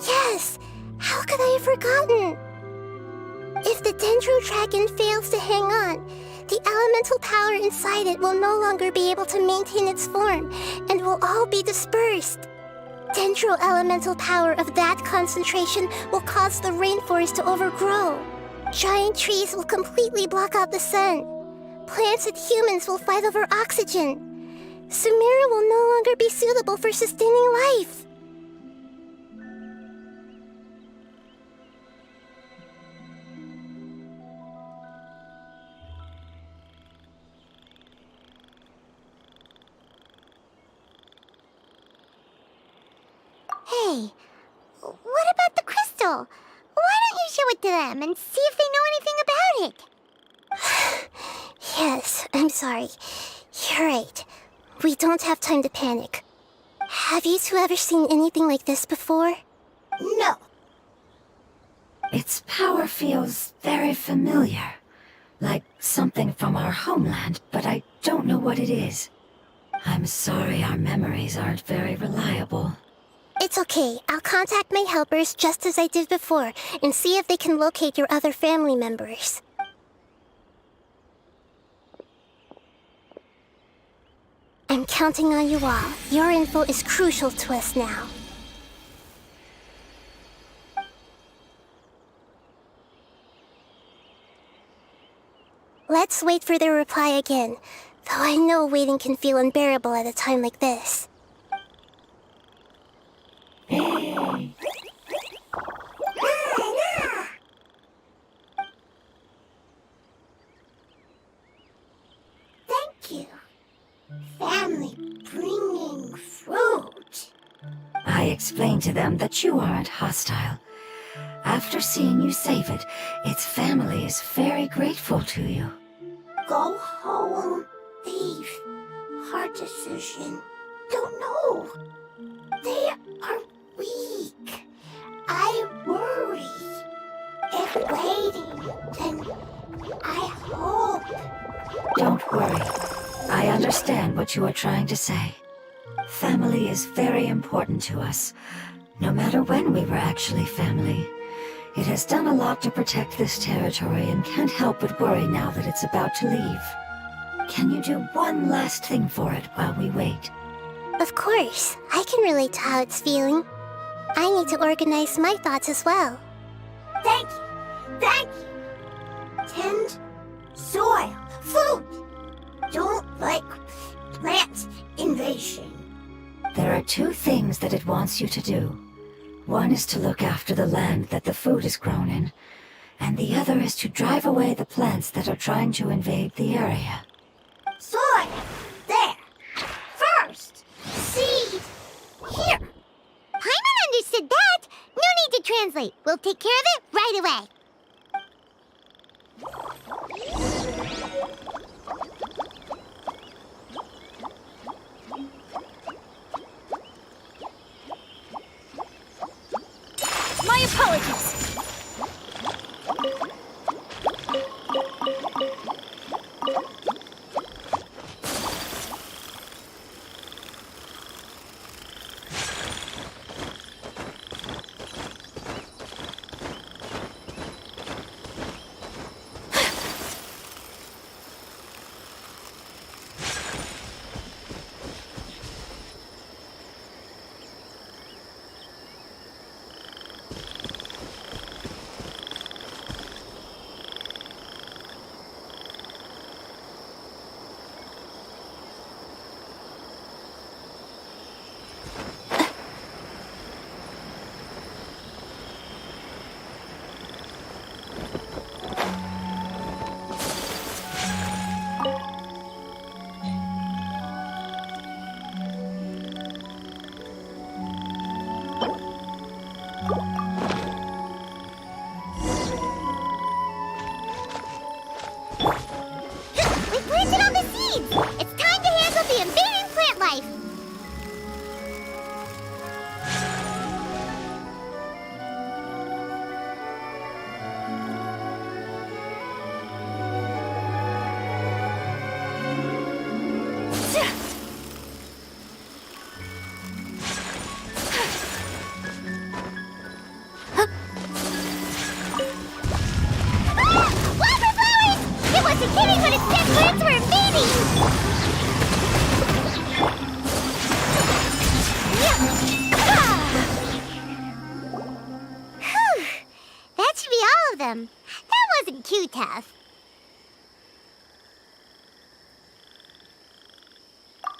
Yes! How could I have forgotten? If the Dendro Dragon fails to hang on, the elemental power inside it will no longer be able to maintain its form and will all be dispersed. Dendro elemental power of that concentration will cause the rainforest to overgrow. Giant trees will completely block out the sun. Plants and humans will fight over oxygen. Sumeru will no longer be suitable for sustaining life. Hey, what about the crystal? Why don't you show it to them and see if they know anything about it? Yes, I'm sorry. You're right. We don't have time to panic. Have you two ever seen anything like this before? No. Its power feels very familiar. Like something from our homeland, but I don't know what it is. I'm sorry our memories aren't very reliable. It's okay. I'll contact my helpers just as I did before and see if they can locate your other family members. I'm counting on you all. Your info is crucial to us now. Let's wait for their reply again, though I know waiting can feel unbearable at a time like this. Thank you. explain to them that you aren't hostile. After seeing you save it, its family is very grateful to you. Go home, thief. Hard decision. Don't know. They are weak. I worry. If waiting, then I hope. Don't worry. I understand what you are trying to say. Family is very important to us, no matter when we were actually family. It has done a lot to protect this territory and can't help but worry now that it's about to leave. Can you do one last thing for it while we wait? Of course. I can relate to how it's feeling. I need to organize my thoughts as well. Thank you. Thank you. Tend soil. Food. Don't like plant invasion. There are two things that it wants you to do. One is to look after the land that the food is grown in, and the other is to drive away the plants that are trying to invade the area. Soil. There. First. Seed. Here. Paimon understood that. No need to translate. We'll take care of it right away. My apologies. We planted all the seeds! It's time to handle the invading plant life! Wildflowers! It wasn't kidding when it said plants were invading! Whew. That should be all of them. That wasn't too tough.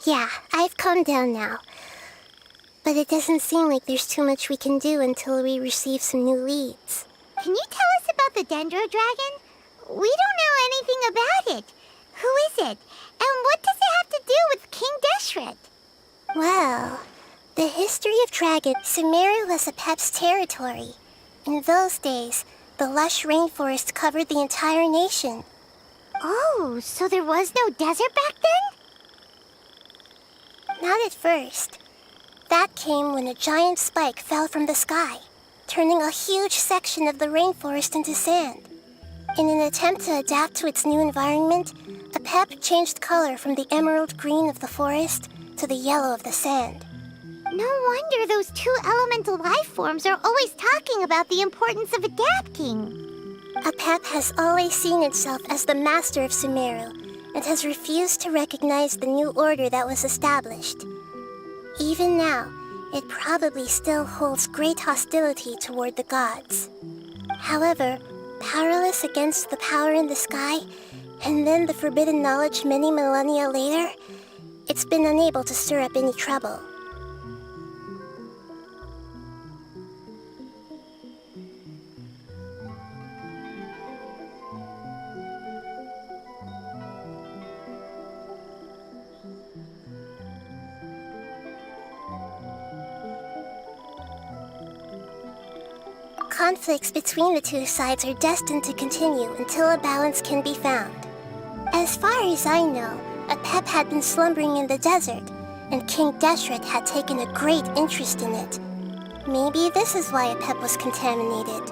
Yeah, I've calmed down now. But it doesn't seem like there's too much we can do until we receive some new leads. Can you tell us about the Dendro Dragon? We don't know anything about it. Who is it? And what does it have to do with King Deshret? Well, the history of dragons, Sumeru was Apep's territory. In those days, the lush rainforest covered the entire nation. Oh, so there was no desert back then? Not at first. That came when a giant spike fell from the sky, turning a huge section of the rainforest into sand. In an attempt to adapt to its new environment, Apep changed color from the emerald green of the forest to the yellow of the sand. No wonder those two elemental life forms are always talking about the importance of adapting. Apep has always seen itself as the master of Sumeru and has refused to recognize the new order that was established. Even now, it probably still holds great hostility toward the gods. However, powerless against the power in the sky, and then the forbidden knowledge many millennia later, it's been unable to stir up any trouble. conflicts between the two sides are destined to continue until a balance can be found. As far as I know, a Pep had been slumbering in the desert, and King Deshret had taken a great interest in it. Maybe this is why a Pep was contaminated.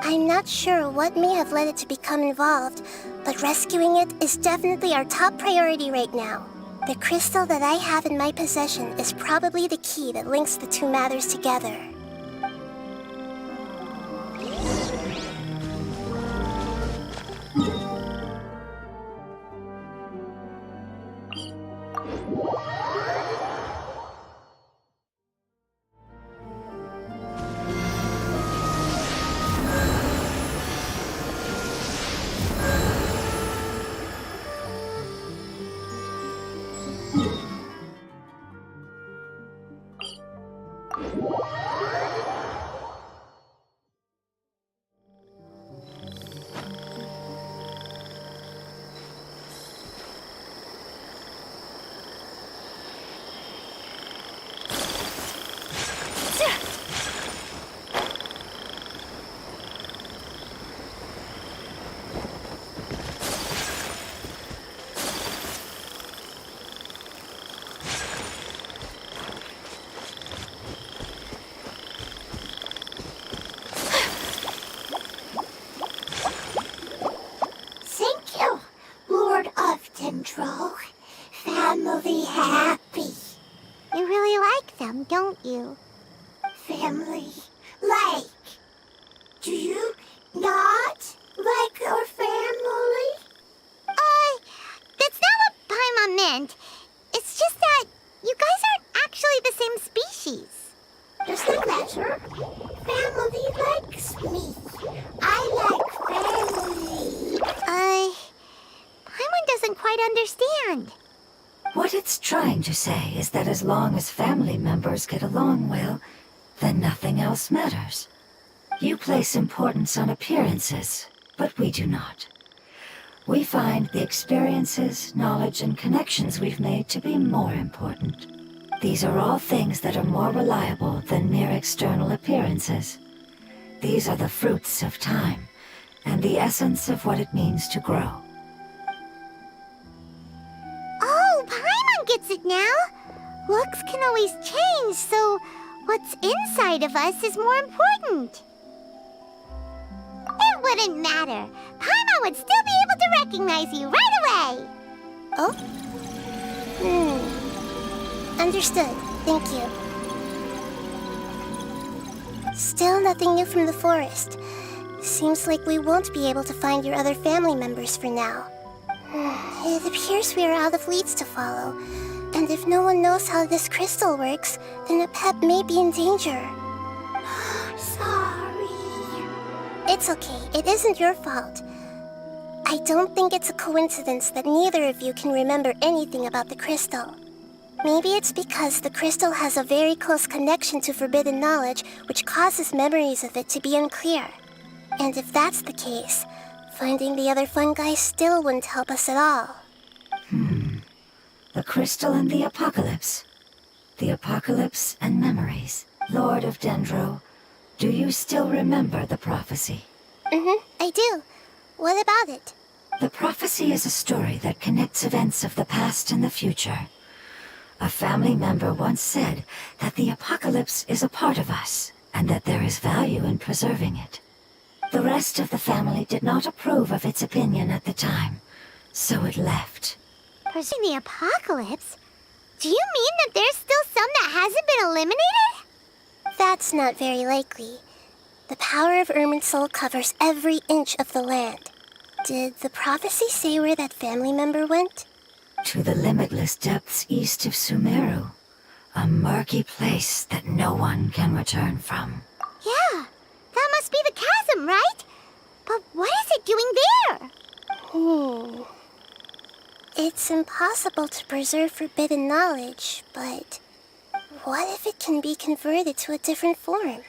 I'm not sure what may have led it to become involved, but rescuing it is definitely our top priority right now. The crystal that I have in my possession is probably the key that links the two matters together. Thank you, Lord of Dendro. Family happy. You really like them, don't you? Family like. Do you not like your family? That's not what Paimon meant. It's just that you guys aren't actually the same species. Does that matter? Family likes me. I like family. Paimon doesn't quite understand. What it's trying to say is that as long as family members get along well, then nothing else matters. You place importance on appearances, but we do not. We find the experiences, knowledge, and connections we've made to be more important. These are all things that are more reliable than mere external appearances. These are the fruits of time, and the essence of what it means to grow. Oh, Paimon gets it now. Looks can always change, so what's inside of us is more important. It wouldn't matter. Paimon would still be able to recognize you right away. Oh? Understood. Thank you. Still nothing new from the forest. Seems like we won't be able to find your other family members for now. It appears we are out of leads to follow. And if no one knows how this crystal works, then a Pep may be in danger. Sorry. It's okay. It isn't your fault. I don't think it's a coincidence that neither of you can remember anything about the crystal. Maybe it's because the crystal has a very close connection to forbidden knowledge, which causes memories of it to be unclear. And if that's the case, finding the other fungi still wouldn't help us at all. The crystal and the apocalypse. The apocalypse and memories. Lord of Dendro, do you still remember the prophecy? I do. What about it? The prophecy is a story that connects events of the past and the future. A family member once said that the apocalypse is a part of us, and that there is value in preserving it. The rest of the family did not approve of its opinion at the time, so it left. Preserving the apocalypse? Do you mean that there's still some that hasn't been eliminated? That's not very likely. The power of Irminsul covers every inch of the land. Did the prophecy say where that family member went? To the limitless depths east of Sumeru. A murky place that no one can return from. Yeah, that must be the chasm, right? But what is it doing there? It's impossible to preserve forbidden knowledge, but what if it can be converted to a different form?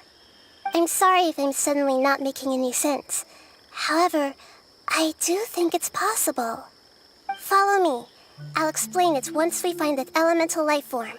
I'm sorry if I'm suddenly not making any sense. However, I do think it's possible. Follow me. I'll explain it once we find that elemental life form.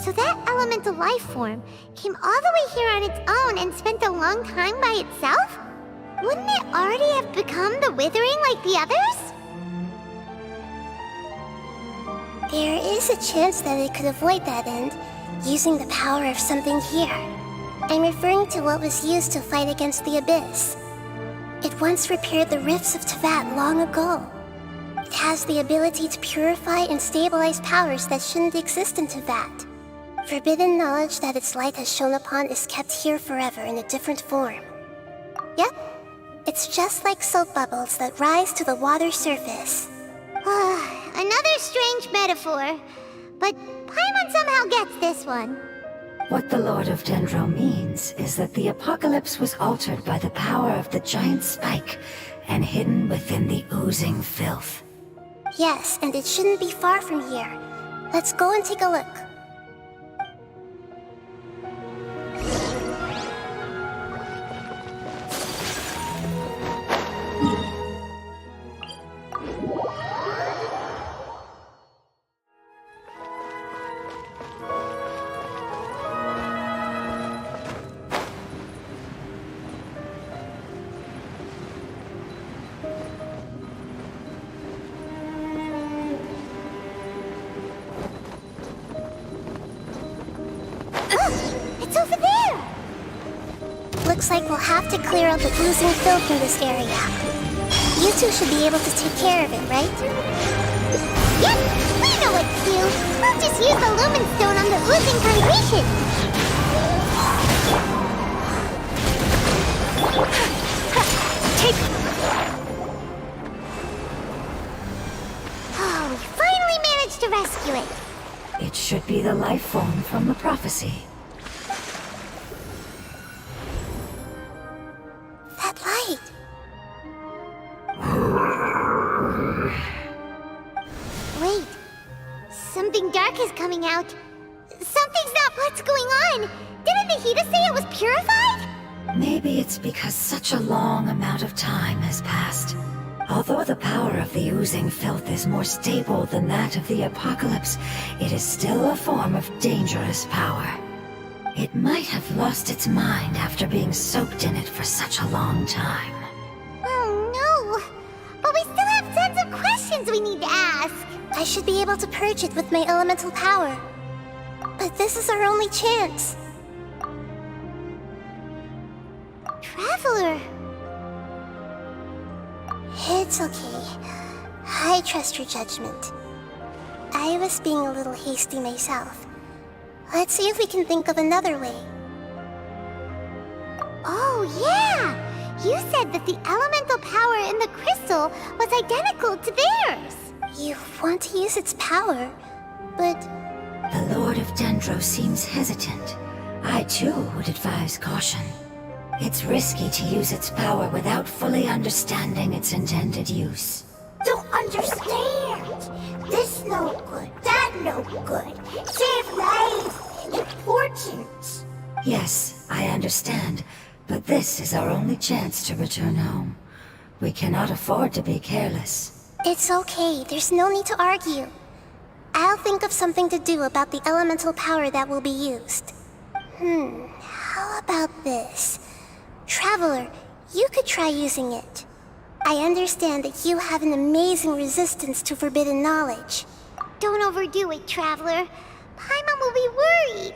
So that elemental life form came all the way here on its own and spent a long time by itself? Wouldn't it already have become the Withering like the others? There is a chance that it could avoid that end, using the power of something here. I'm referring to what was used to fight against the Abyss. It once repaired the rifts of Teyvat long ago. It has the ability to purify and stabilize powers that shouldn't exist in Teyvat. Forbidden knowledge that its light has shone upon is kept here forever in a different form. Yep, it's just like soap bubbles that rise to the water surface. Another strange metaphor, but Paimon somehow gets this one. What the Lord of Dendro means is that the apocalypse was altered by the power of the giant spike and hidden within the oozing filth. Yes, and it shouldn't be far from here. Let's go and take a look. It's over there! Looks like we'll have to clear out the oozing filth in this area. You two should be able to take care of it, right? Yep, we know what to do. We'll just use the Lumen Stone on the oozing congregation. Oh, we finally managed to rescue it. It should be the life form from the prophecy. That light! Wait, something dark is coming out. Something's not. What's going on? Didn't Nahida say it was purified? Maybe it's because such a long amount of time has passed. Although the power of the oozing filth is more stable than that of the apocalypse, it is still a form of dangerous power. It might have lost its mind after being soaked in it for such a long time. Oh no! But we still have tons of questions we need to ask. I should be able to purge it with my elemental power. But this is our only chance. Traveler! It's okay. I trust your judgment. I was being a little hasty myself. Let's see if we can think of another way. Oh yeah! You said that the elemental power in the crystal was identical to theirs. You want to use its power, but... The Lord of Dendro seems hesitant. I too would advise caution. It's risky to use its power without fully understanding its intended use. Don't understand! This no good, that no good. Save lives! Important! Yes, I understand, but this is our only chance to return home. We cannot afford to be careless. It's okay, there's no need to argue. I'll think of something to do about the elemental power that will be used. How about this? Traveler, you could try using it. I understand that you have an amazing resistance to forbidden knowledge. Don't overdo it, Traveler. Paimon will be worried.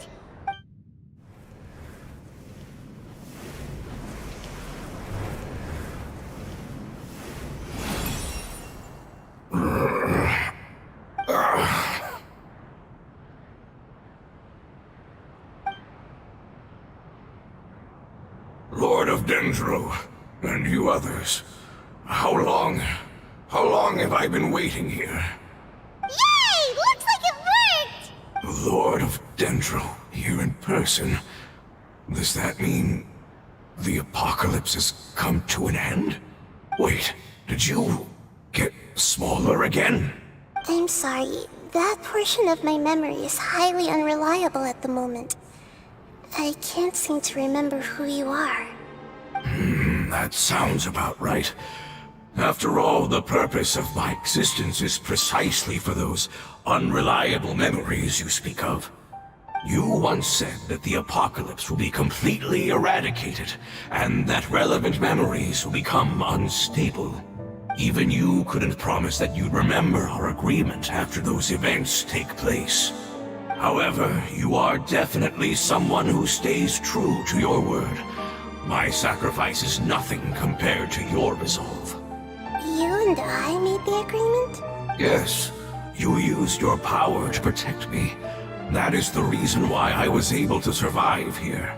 Lord of Dendro, and you others, how long have I been waiting here? Yay! Looks like it worked! Lord of Dendro, here in person. Does that mean the apocalypse has come to an end? Wait, did you get smaller again? I'm sorry, that portion of my memory is highly unreliable at the moment. I can't seem to remember who you are. That sounds about right. After all, the purpose of my existence is precisely for those unreliable memories you speak of. You once said that the apocalypse will be completely eradicated, and that relevant memories will become unstable. Even you couldn't promise that you'd remember our agreement after those events take place. However, you are definitely someone who stays true to your word. My sacrifice is nothing compared to your resolve. You and I made the agreement? Yes, you used your power to protect me. That is the reason why I was able to survive here.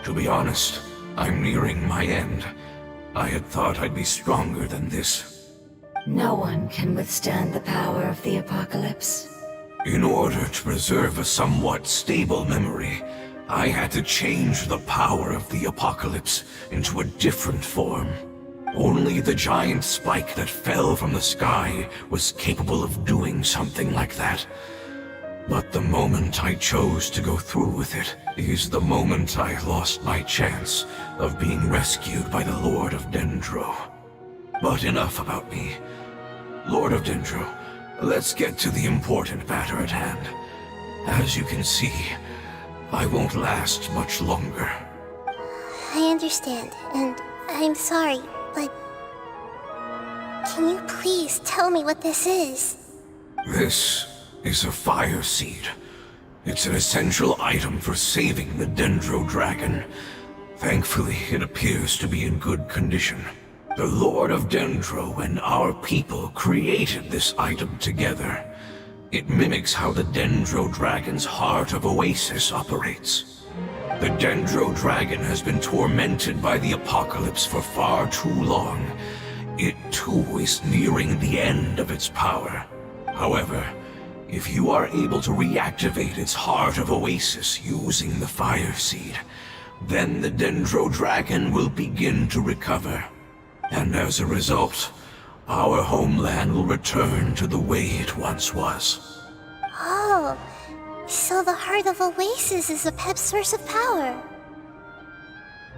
To be honest, I'm nearing my end. I had thought I'd be stronger than this. No one can withstand the power of the apocalypse. In order to preserve a somewhat stable memory, I had to change the power of the apocalypse into a different form. Only the giant spike that fell from the sky was capable of doing something like that. But the moment I chose to go through with it is the moment I lost my chance of being rescued by the Lord of Dendro. But enough about me. Lord of Dendro, let's get to the important matter at hand. As you can see, I won't last much longer. I understand, and I'm sorry, but... Can you please tell me what this is? This is a fire seed. It's an essential item for saving the Dendro Dragon. Thankfully, it appears to be in good condition. The Lord of Dendro and our people created this item together. It mimics how the Dendro Dragon's Heart of Oasis operates. The Dendro Dragon has been tormented by the apocalypse for far too long. It too is nearing the end of its power. However, if you are able to reactivate its Heart of Oasis using the Fire Seed, then the Dendro Dragon will begin to recover. And as a result, our homeland will return to the way it once was. Oh, so the Heart of Oasis is a pep source of power.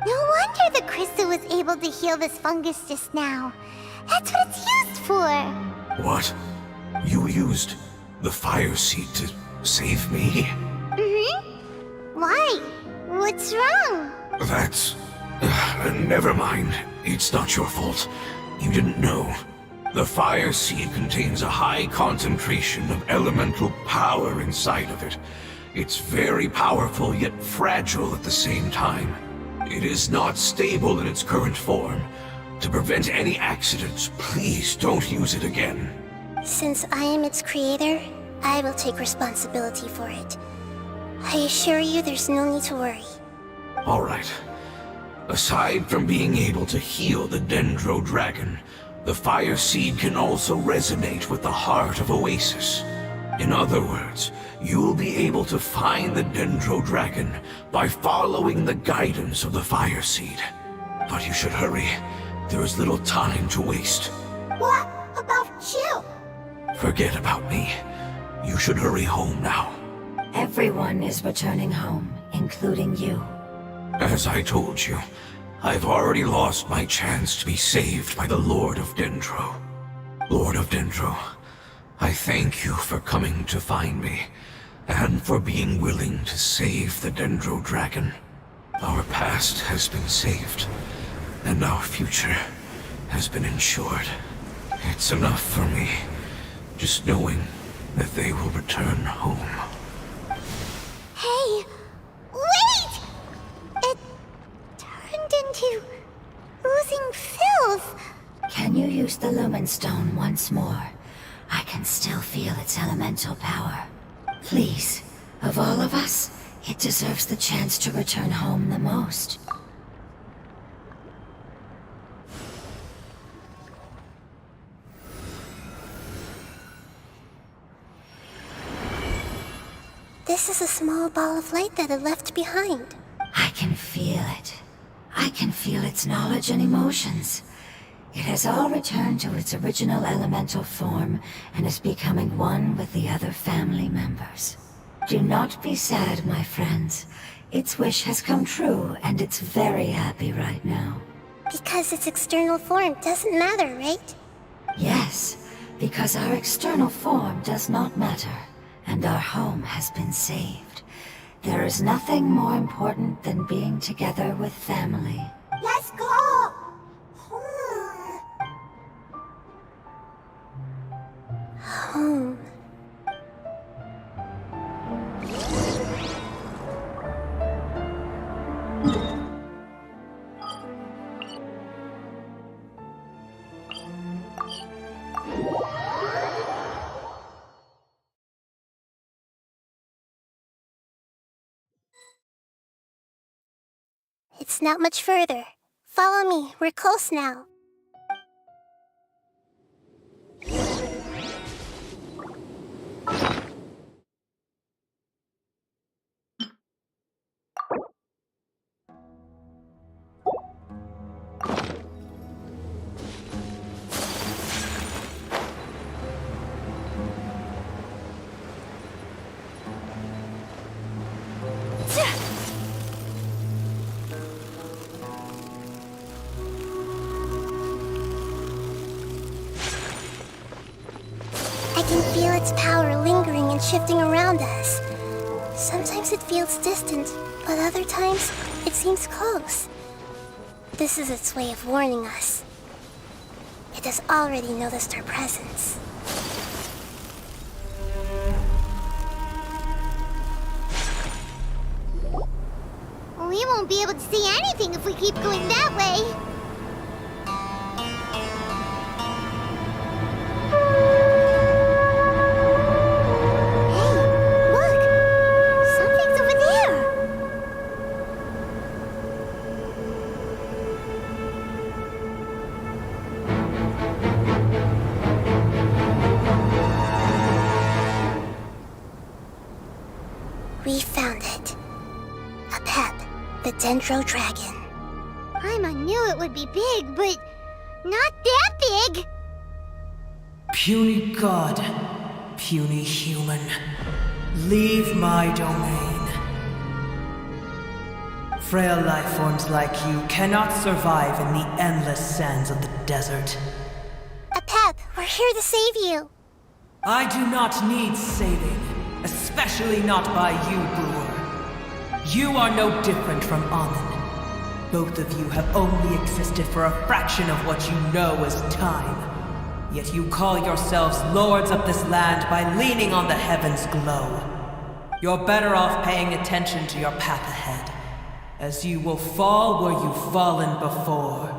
No wonder the crystal was able to heal this fungus just now. That's what it's used for. What? You used the Fire Seed to save me? Mm-hmm. Why? What's wrong? That's... never mind. It's not your fault. You didn't know. The Fire Seed contains a high concentration of elemental power inside of it. It's very powerful, yet fragile at the same time. It is not stable in its current form. To prevent any accidents, please don't use it again. Since I am its creator, I will take responsibility for it. I assure you there's no need to worry. All right. Aside from being able to heal the Dendro Dragon, the Fire Seed can also resonate with the Heart of Oasis. In other words, you'll be able to find the Dendro Dragon by following the guidance of the Fire Seed. But you should hurry. There is little time to waste. What about you? Forget about me. You should hurry home now. Everyone is returning home, including you. As I told you, I've already lost my chance to be saved by the Lord of Dendro. Lord of Dendro, I thank you for coming to find me, and for being willing to save the Dendro Dragon. Our past has been saved, and our future has been ensured. It's enough for me, just knowing that they will return home. Hey, wait! It turned into oozing filth. Can you use the Lumen Stone once more? I can still feel its elemental power. Please, of all of us, it deserves the chance to return home the most. This is a small ball of light that it left behind. I can feel it. I can feel its knowledge and emotions. It has all returned to its original elemental form and is becoming one with the other family members. Do not be sad, my friends. Its wish has come true, and it's very happy right now. Because its external form doesn't matter, right? Yes, because our external form does not matter, and our home has been saved. There is nothing more important than being together with family. Let's go! Home. It's not much further. Follow me, we're close now. I can feel its power lingering and shifting around us. Sometimes it feels distant, but other times it seems close. This is its way of warning us. It has already noticed our presence. We won't be able to see anything if we keep going that way. Hey, look! Something's over there! We found it. A pep, the Dendro Dragon. Paimon knew it would be big, but not that big! Puny god, puny human, leave my domain. Frail life forms like you cannot survive in the endless sands of the desert. A pep, we're here to save you. I do not need saving, especially not by you, Brewer. You are no different from Amun. Both of you have only existed for a fraction of what you know as time. Yet you call yourselves lords of this land by leaning on the heavens' glow. You're better off paying attention to your path ahead, as you will fall where you've fallen before.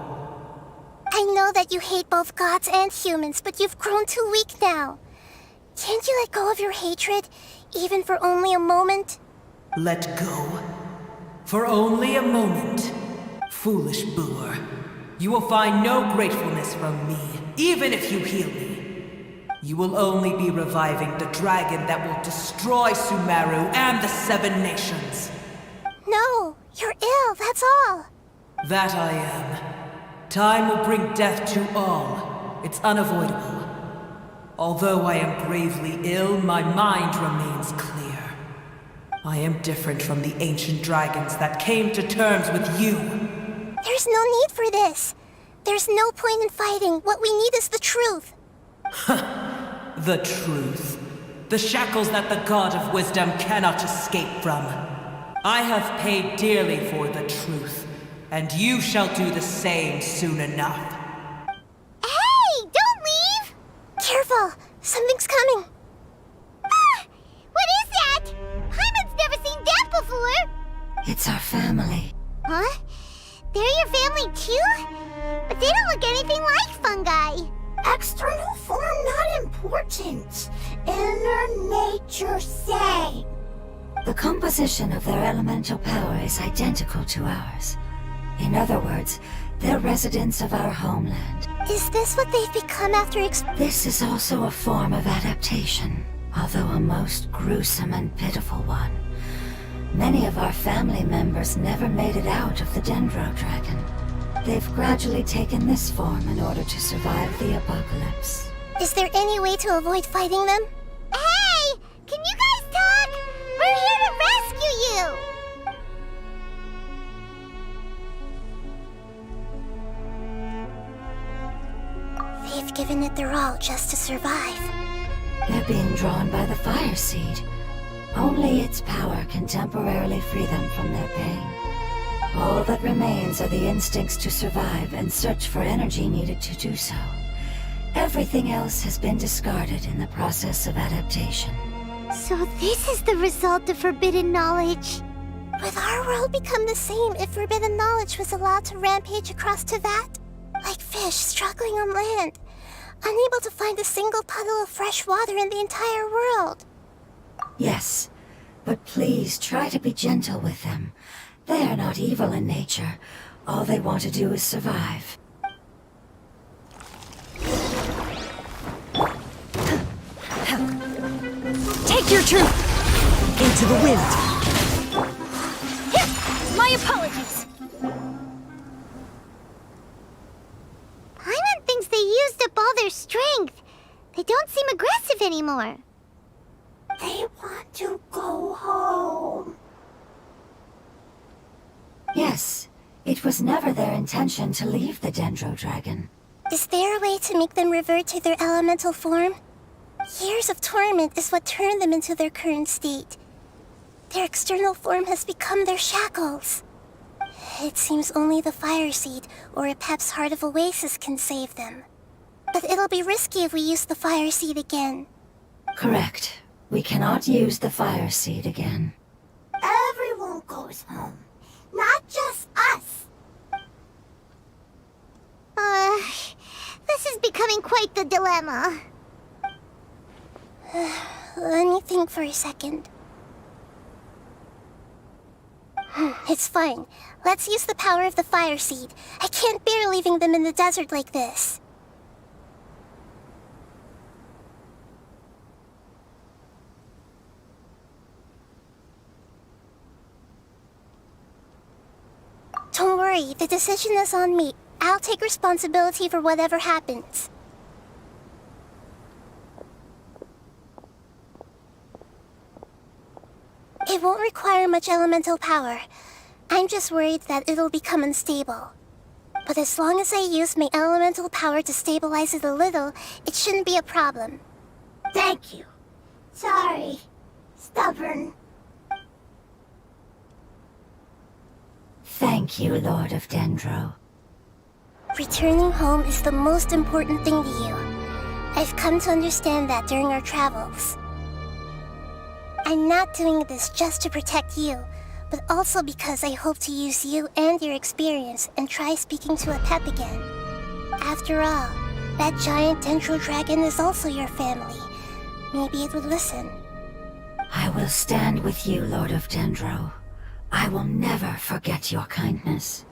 I know that you hate both gods and humans, but you've grown too weak now. Can't you let go of your hatred, even for only a moment? Let go? For only a moment? Foolish Boor. You will find no gratefulness from me, even if you heal me. You will only be reviving the dragon that will destroy Sumeru and the Seven Nations. No, you're ill, that's all. That I am. Time will bring death to all. It's unavoidable. Although I am gravely ill, my mind remains clear. I am different from the ancient dragons that came to terms with you. There's no need for this. There's no point in fighting. What we need is the truth. The truth. The shackles that the God of Wisdom cannot escape from. I have paid dearly for the truth, and you shall do the same soon enough. Hey, don't leave! Careful, something's coming. Ah, what is that? Paimon's never seen that before! It's our family. Huh? They're your family too? But they don't look anything like fungi. External form not important. Inner nature same. The composition of their elemental power is identical to ours. In other words, they're residents of our homeland. Is this what they've become after This is also a form of adaptation, although a most gruesome and pitiful one. Many of our family members never made it out of the Dendro Dragon. They've gradually taken this form in order to survive the apocalypse. Is there any way to avoid fighting them? Hey! Can you guys talk? We're here to rescue you! They've given it their all just to survive. They're being drawn by the fire seed. Only its power can temporarily free them from their pain. All that remains are the instincts to survive and search for energy needed to do so. Everything else has been discarded in the process of adaptation. So this is the result of forbidden knowledge. Would our world become the same if forbidden knowledge was allowed to rampage across Tevat? Like fish struggling on land, unable to find a single puddle of fresh water in the entire world. Yes, but please try to be gentle with them. They are not evil in nature. All they want to do is survive. Take your truth! Into the wind! My apologies! Paimon thinks they used up all their strength. They don't seem aggressive anymore. They want to go home. Yes, it was never their intention to leave the Dendro Dragon. Is there a way to make them revert to their elemental form? Years of torment is what turned them into their current state. Their external form has become their shackles. It seems only the Fire Seed or Apep's Heart of Oasis can save them. But it'll be risky if we use the Fire Seed again. Correct. We cannot use the Fire Seed again. Everyone goes home. Not just us. This is becoming quite the dilemma. Let me think for a second. It's fine. Let's use the power of the Fire Seed. I can't bear leaving them in the desert like this. Don't worry, the decision is on me. I'll take responsibility for whatever happens. It won't require much elemental power. I'm just worried that it'll become unstable. But as long as I use my elemental power to stabilize it a little, it shouldn't be a problem. Thank you. Sorry. Stubborn. Thank you, Lord of Dendro. Returning home is the most important thing to you. I've come to understand that during our travels. I'm not doing this just to protect you, but also because I hope to use you and your experience and try speaking to Apep again. After all, that giant Dendro dragon is also your family. Maybe it would listen. I will stand with you, Lord of Dendro. I will never forget your kindness.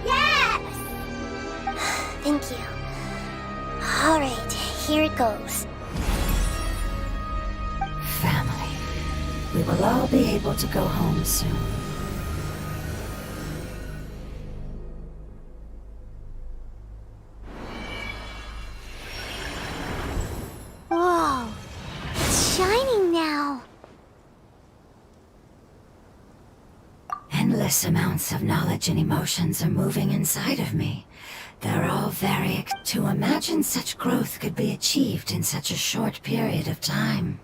Yes! Thank you. Alright, here it goes. Family. We will all be able to go home soon. Whoa. It's shining now. Endless amounts of knowledge and emotions are moving inside of me. They're all very... To imagine such growth could be achieved in such a short period of time.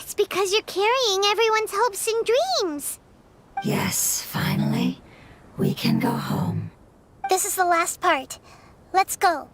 It's because you're carrying everyone's hopes and dreams. Yes, finally, we can go home. This is the last part. Let's go.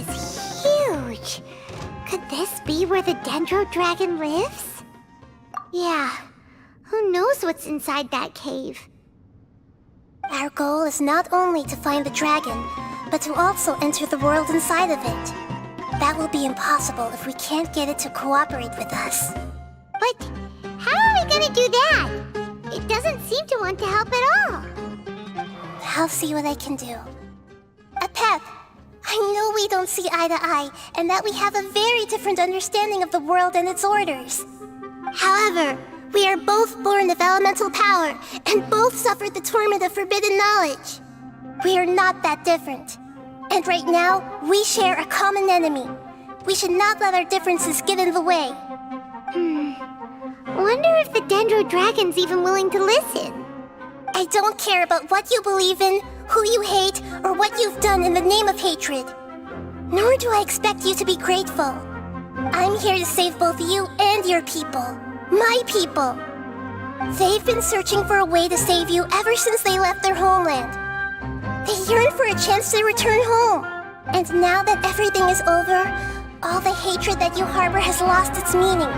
is huge. Could this be where the Dendro Dragon lives? Yeah, who knows what's inside that cave? Our goal is not only to find the dragon, but to also enter the world inside of it. That will be impossible if we can't get it to cooperate with us. But how are we gonna do that? It doesn't seem to want to help at all. I'll see what I can do. Pep, I know we don't see eye to eye, and that we have a very different understanding of the world and its orders. However, we are both born of elemental power, and both suffered the torment of forbidden knowledge. We are not that different. And right now, we share a common enemy. We should not let our differences get in the way. Wonder if the Dendro Dragon's even willing to listen. I don't care about what you believe in, who you hate, or what you've done in the name of hatred. Nor do I expect you to be grateful. I'm here to save both you and your people. My people. They've been searching for a way to save you ever since they left their homeland. They yearn for a chance to return home. And now that everything is over, all the hatred that you harbor has lost its meaning.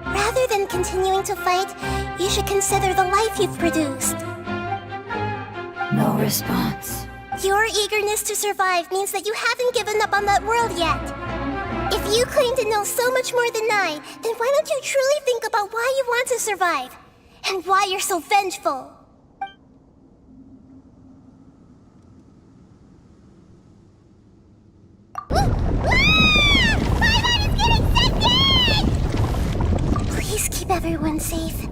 Rather than continuing to fight, you should consider the life you've produced. No response. Your eagerness to survive means that you haven't given up on that world yet. If you claim to know so much more than I, then why don't you truly think about why you want to survive? And why you're so vengeful? Please keep everyone safe.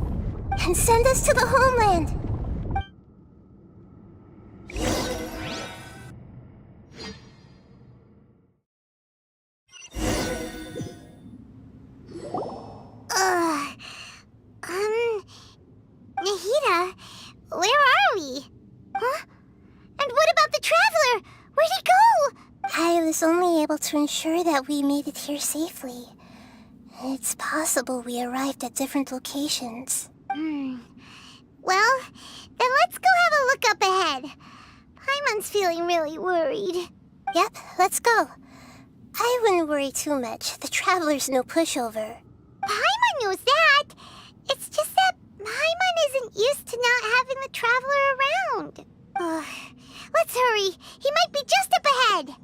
And send us to the homeland. Nahida, where are we? Huh? And what about the Traveler? Where'd he go? I was only able to ensure that we made it here safely. It's possible we arrived at different locations. Well, then let's go have a look up ahead. Paimon's feeling really worried. Yep, let's go. I wouldn't worry too much. The Traveler's no pushover. Paimon knows that. It's just that Paimon isn't used to not having the Traveler around. Let's hurry. He might be just up ahead.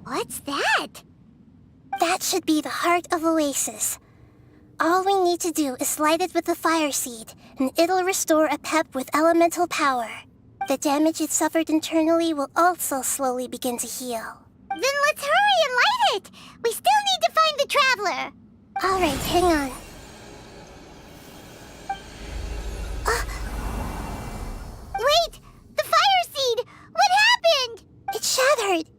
What's that? That should be the heart of Oasis. All we need to do is light it with the fire seed, and it'll restore a pep with elemental power. The damage it suffered internally will also slowly begin to heal. Then let's hurry and light it! We still need to find the Traveler! Alright, hang on. Wait! The fire seed! What happened? It shattered!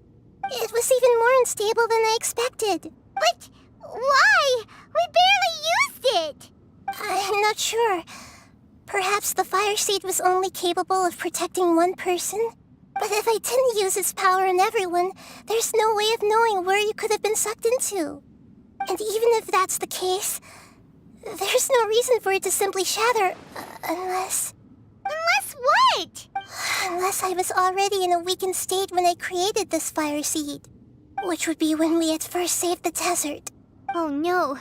It was even more unstable than I expected. But why? We barely used it! I'm not sure. Perhaps the fire seed was only capable of protecting one person? But if I didn't use its power on everyone, there's no way of knowing where you could have been sucked into. And even if that's the case, there's no reason for it to simply shatter, unless... Unless what? Unless I was already in a weakened state when I created this fire seed. Which would be when we had first saved the desert. Oh no.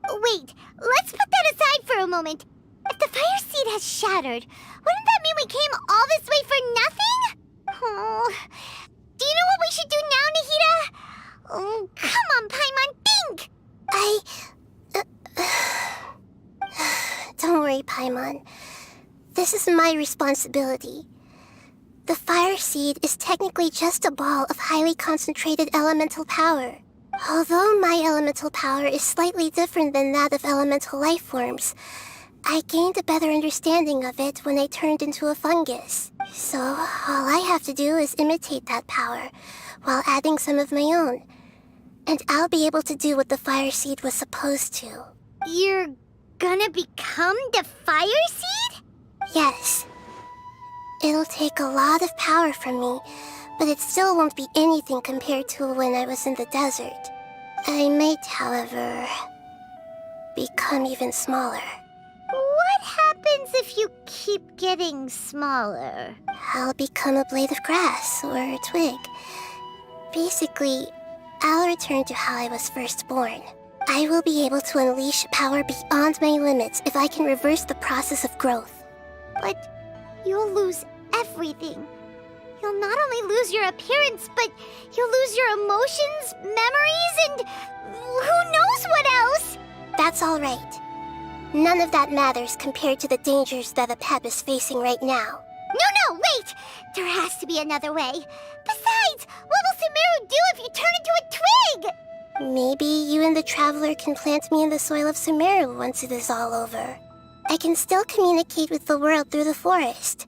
Wait, let's put that aside for a moment. If the fire seed has shattered, wouldn't that mean we came all this way for nothing? Oh, do you know what we should do now, Nahida? Oh, come on, Paimon, think! Don't worry, Paimon. This is my responsibility. The fire seed is technically just a ball of highly concentrated elemental power. Although my elemental power is slightly different than that of elemental life forms, I gained a better understanding of it when I turned into a fungus. So all I have to do is imitate that power, while adding some of my own. And I'll be able to do what the fire seed was supposed to. You're gonna become the fire seed? Yes. It'll take a lot of power from me, but it still won't be anything compared to when I was in the desert. I might, however, become even smaller. What happens if you keep getting smaller? I'll become a blade of grass or a twig. Basically, I'll return to how I was first born. I will be able to unleash power beyond my limits if I can reverse the process of growth. But you'll lose everything. You'll not only lose your appearance, but you'll lose your emotions, memories, and who knows what else? That's all right. None of that matters compared to the dangers that a pep is facing right now. No, wait! There has to be another way. Besides, what will Sumeru do if you turn into a twig? Maybe you and the Traveler can plant me in the soil of Sumeru once it is all over. I can still communicate with the world through the forest.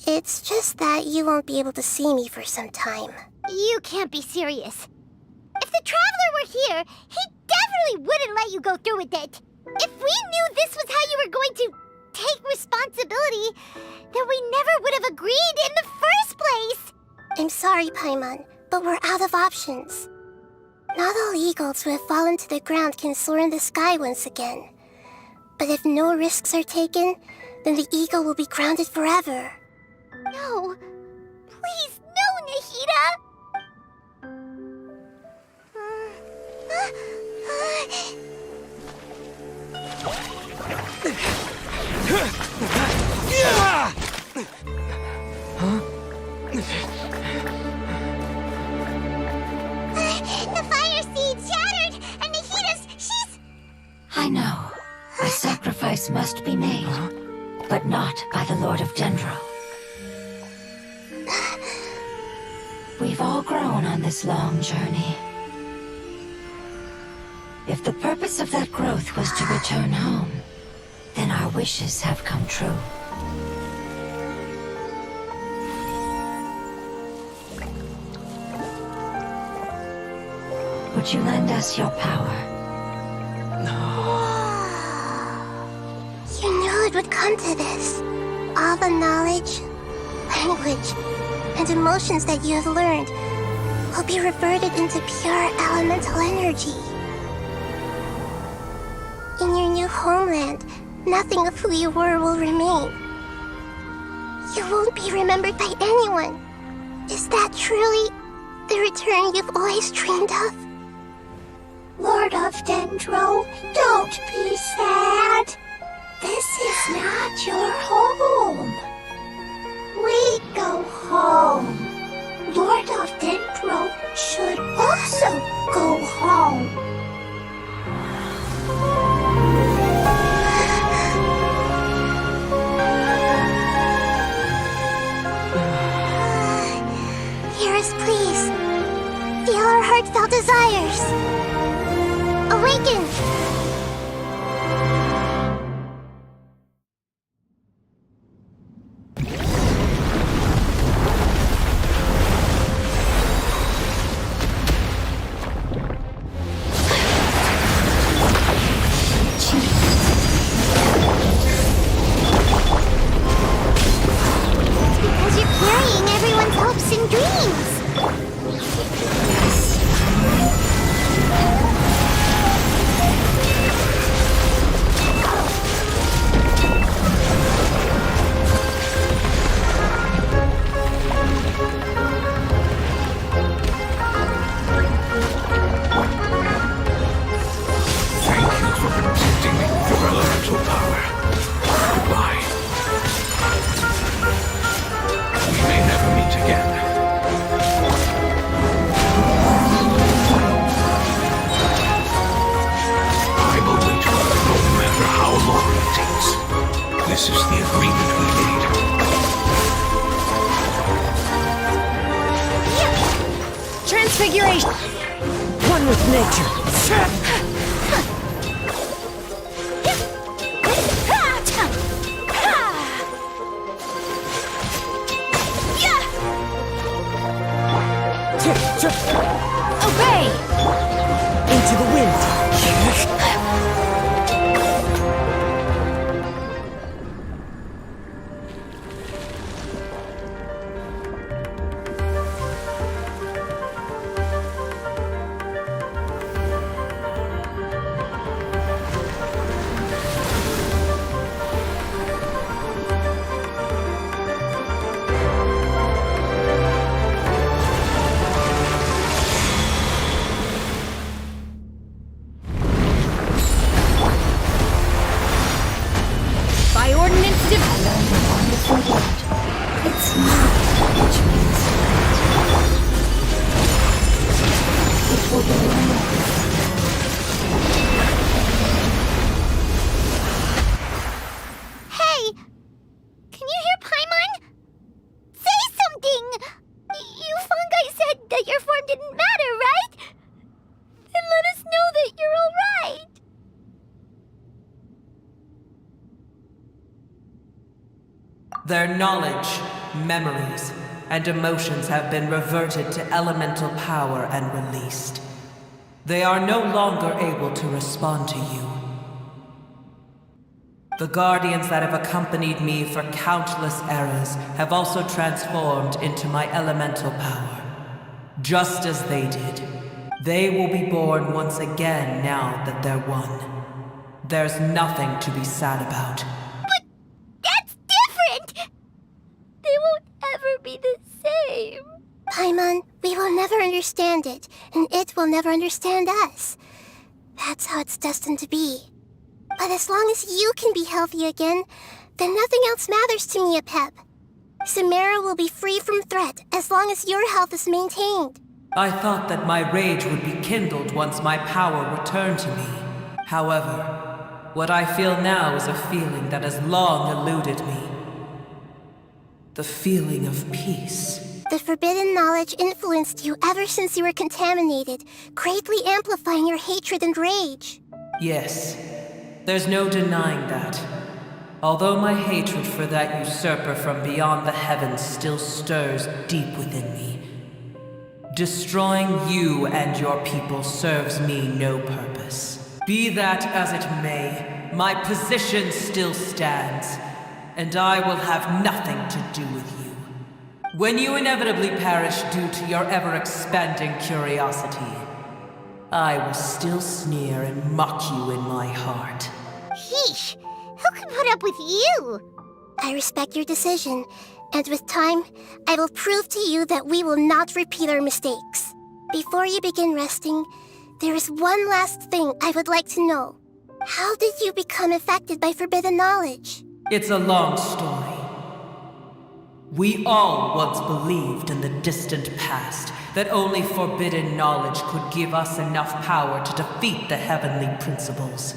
It's just that you won't be able to see me for some time. You can't be serious. If the Traveler were here, he definitely wouldn't let you go through with it. If we knew this was how you were going to take responsibility, then we never would have agreed in the first place. I'm sorry, Paimon, but we're out of options. Not all eagles who have fallen to the ground can soar in the sky once again. But if no risks are taken, then the eagle will be grounded forever. No. Please, no, Nahida! The fire seed shattered, and she's... I know. A sacrifice must be made, but not by the Lord of Dendro. We've all grown on this long journey. If the purpose of that growth was to return home, then our wishes have come true. Would you lend us your power? You knew it would come to this. All the knowledge, language, and emotions that you have learned will be reverted into pure elemental energy. In your new homeland, nothing of who you were will remain. You won't be remembered by anyone. Is that truly the return you've always dreamed of? Lord of Dendro, don't be sad. This is not your home. We go home. Lord of Dendro should also go home. Hear us, please. Feel our heartfelt desires. Awaken! Because you're carrying everyone's hopes and dreams. Thank you for protecting your elemental power. Goodbye. We may never meet again. I will wait for you no matter how long it takes. This is the agreement we made. Transfiguration! One with nature. Obey! Into the wind! By ordinance div- I learned a wonderful word. It's not, which means light. It will be light. Hey! Can you hear Paimon? Say something! You fungi said that your form didn't matter, right? Then let us know that you're alright! Their knowledge, memories, and emotions have been reverted to elemental power and released. They are no longer able to respond to you. The guardians that have accompanied me for countless eras have also transformed into my elemental power. Just as they did, they will be born once again now that they're one. There's nothing to be sad about. That's different! They won't ever be the same. Paimon, we will never understand it, and it will never understand us. That's how it's destined to be. But as long as you can be healthy again, then nothing else matters to me, Apep. Samara will be free from threat as long as your health is maintained. I thought that my rage would be kindled once my power returned to me. However, what I feel now is a feeling that has long eluded me. The feeling of peace. The forbidden knowledge influenced you ever since you were contaminated, greatly amplifying your hatred and rage. Yes, there's no denying that. Although my hatred for that usurper from beyond the heavens still stirs deep within me, destroying you and your people serves me no purpose. Be that as it may, my position still stands, and I will have nothing to do with you. When you inevitably perish due to your ever-expanding curiosity, I will still sneer and mock you in my heart. Yeesh! Who can put up with you? I respect your decision, and with time, I will prove to you that we will not repeat our mistakes. Before you begin resting, there is one last thing I would like to know. How did you become affected by forbidden knowledge? It's a long story. We all once believed in the distant past that only forbidden knowledge could give us enough power to defeat the heavenly principles.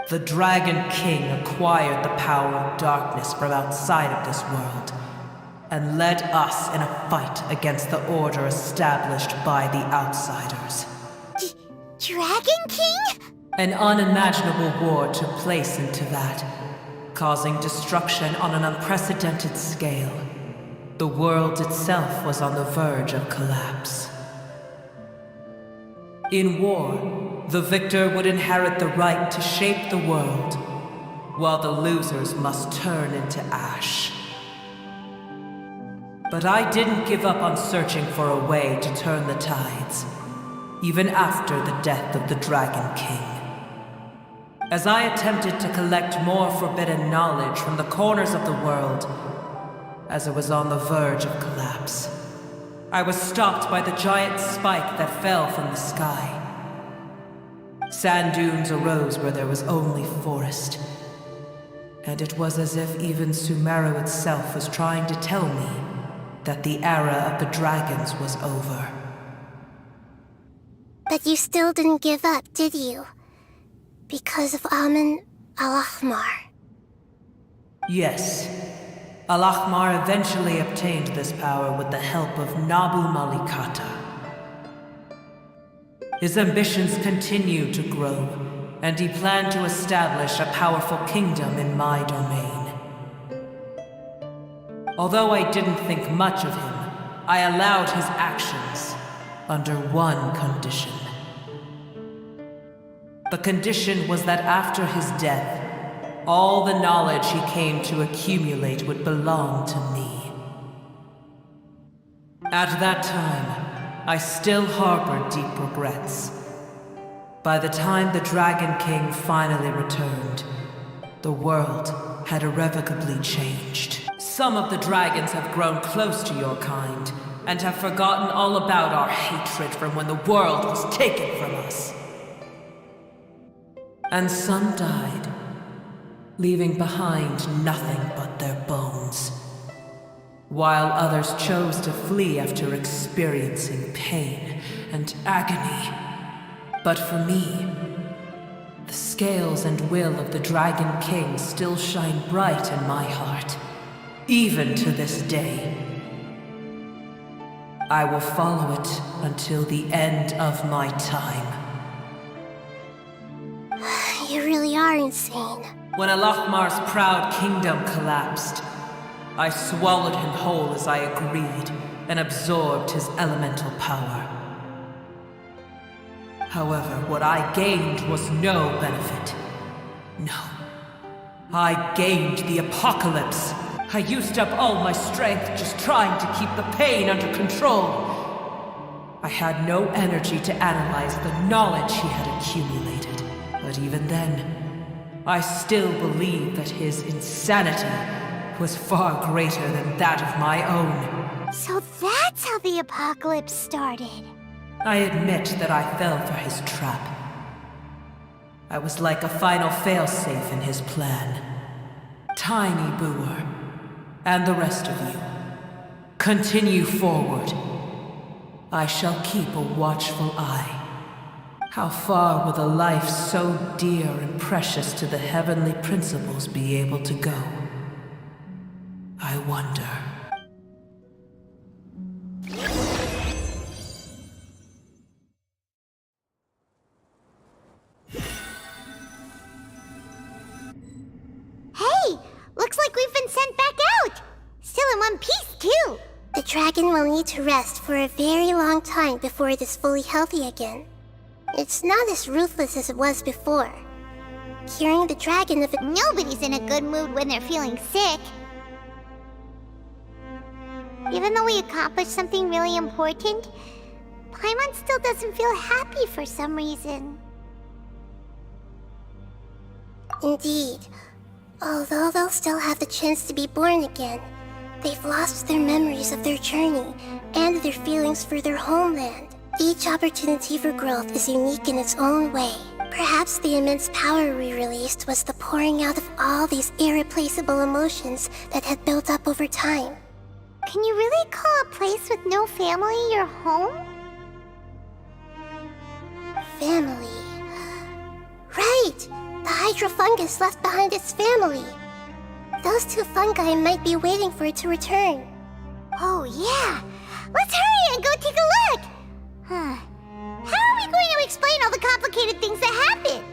The Dragon King acquired the power of darkness from outside of this world and led us in a fight against the order established by the outsiders. Dragon King? An unimaginable war took place into that, causing destruction on an unprecedented scale. The world itself was on the verge of collapse. In war, the victor would inherit the right to shape the world, while the losers must turn into ash. But I didn't give up on searching for a way to turn the tides, even after the death of the Dragon King. As I attempted to collect more forbidden knowledge from the corners of the world, as it was on the verge of collapse, I was stopped by the giant spike that fell from the sky. Sand dunes arose where there was only forest, and it was as if even Sumeru itself was trying to tell me that the era of the dragons was over. But you still didn't give up, did you? Because of Amun Al-Ahmar. Yes. Al-Ahmar eventually obtained this power with the help of Nabu Malikata. His ambitions continued to grow, and he planned to establish a powerful kingdom in my domain. Although I didn't think much of him, I allowed his actions, under one condition. The condition was that after his death, all the knowledge he came to accumulate would belong to me. At that time, I still harbored deep regrets. By the time the Dragon King finally returned, the world had irrevocably changed. Some of the dragons have grown close to your kind, and have forgotten all about our hatred from when the world was taken from us. And some died, leaving behind nothing but their bones, while others chose to flee after experiencing pain and agony. But for me, the scales and will of the Dragon King still shine bright in my heart, even to this day. I will follow it until the end of my time. You really are insane. When Alachmar's proud kingdom collapsed, I swallowed him whole as I agreed, and absorbed his elemental power. However, what I gained was no benefit. No. I gained the apocalypse. I used up all my strength just trying to keep the pain under control. I had no energy to analyze the knowledge he had accumulated. But even then, I still believed that his insanity was far greater than that of my own. So that's how the apocalypse started. I admit that I fell for his trap. I was like a final failsafe in his plan. Tiny Boer, and the rest of you, continue forward. I shall keep a watchful eye. How far will a life so dear and precious to the heavenly principles be able to go? I wonder. Hey! Looks like we've been sent back out! Still in one piece, too! The dragon will need to rest for a very long time before it is fully healthy again. It's not as ruthless as it was before. Curing the dragon of it— Nobody's in a good mood when they're feeling sick. Even though we accomplished something really important, Paimon still doesn't feel happy for some reason. Indeed. Although they'll still have the chance to be born again, they've lost their memories of their journey and their feelings for their homeland. Each opportunity for growth is unique in its own way. Perhaps the immense power we released was the pouring out of all these irreplaceable emotions that had built up over time. Can you really call a place with no family your home? Family. Right! The hydrofungus left behind its family. Those two fungi might be waiting for it to return. Oh yeah! Let's hurry and go take a look! Huh. How are we going to explain all the complicated things that happened?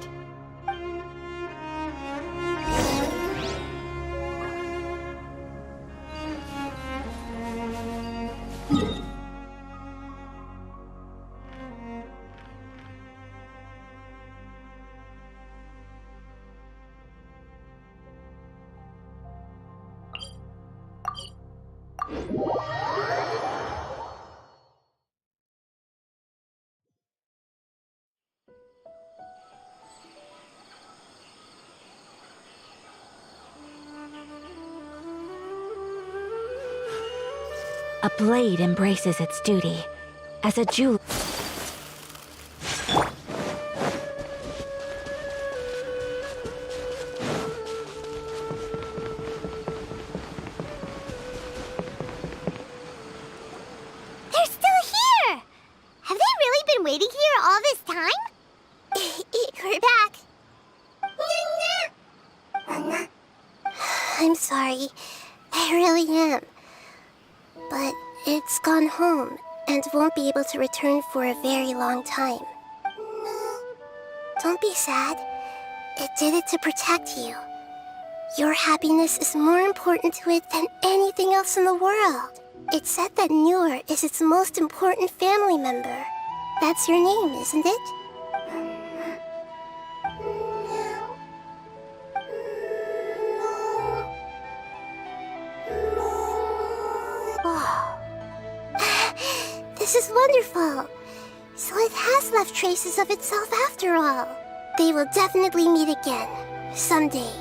A blade embraces its duty. As a jewel. They're still here! Have they really been waiting here all this time? We're back. I'm sorry. I really am. But it's gone home and won't be able to return for a very long time. Don't be sad. It did it to protect you. Your happiness is more important to it than anything else in the world. It said that Newer is its most important family member. That's your name, isn't it? Oh. This is wonderful. So it has left traces of itself after all. They will definitely meet again, someday.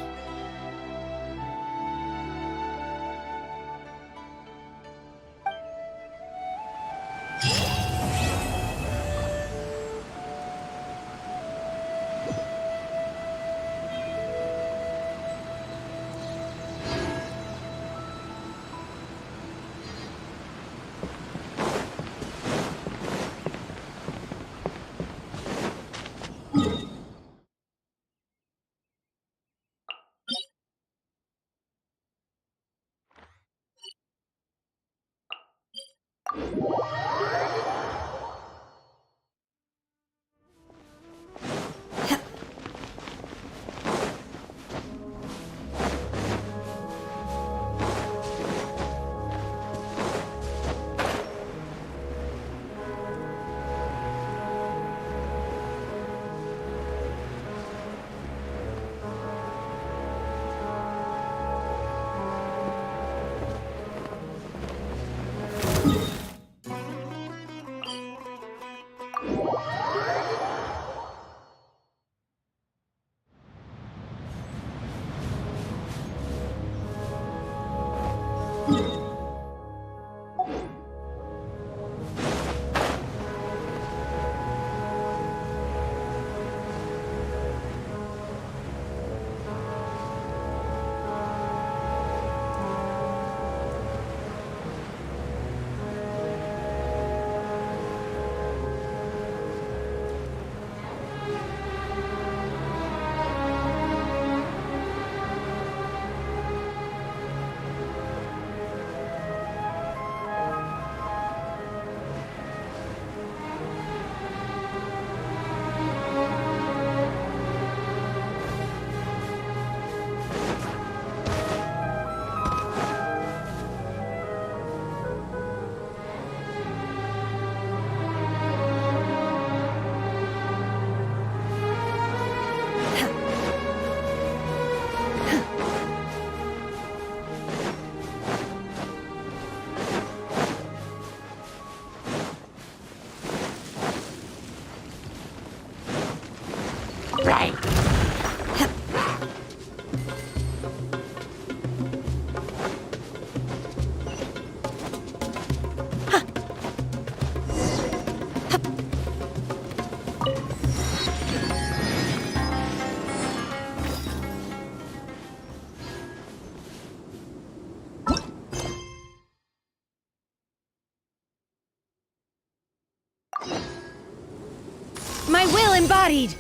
My will embodied!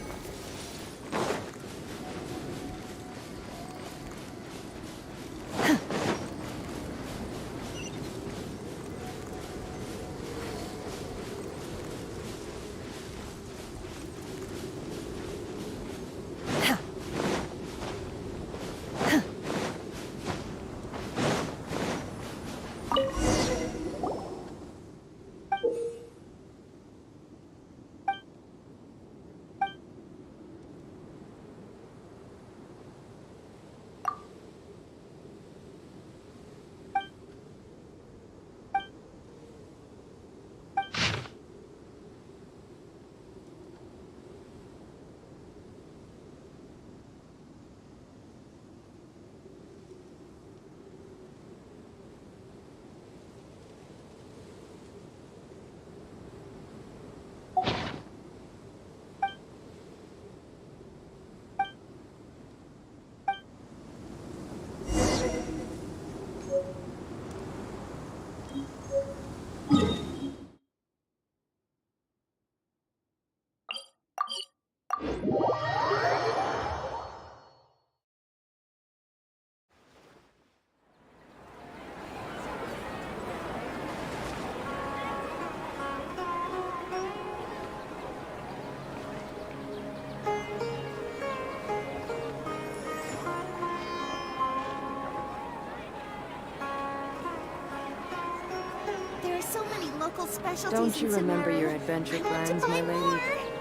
There's so many local specialties. Don't you in remember Tomorrow. your adventure I want to plans, buy my lady? more.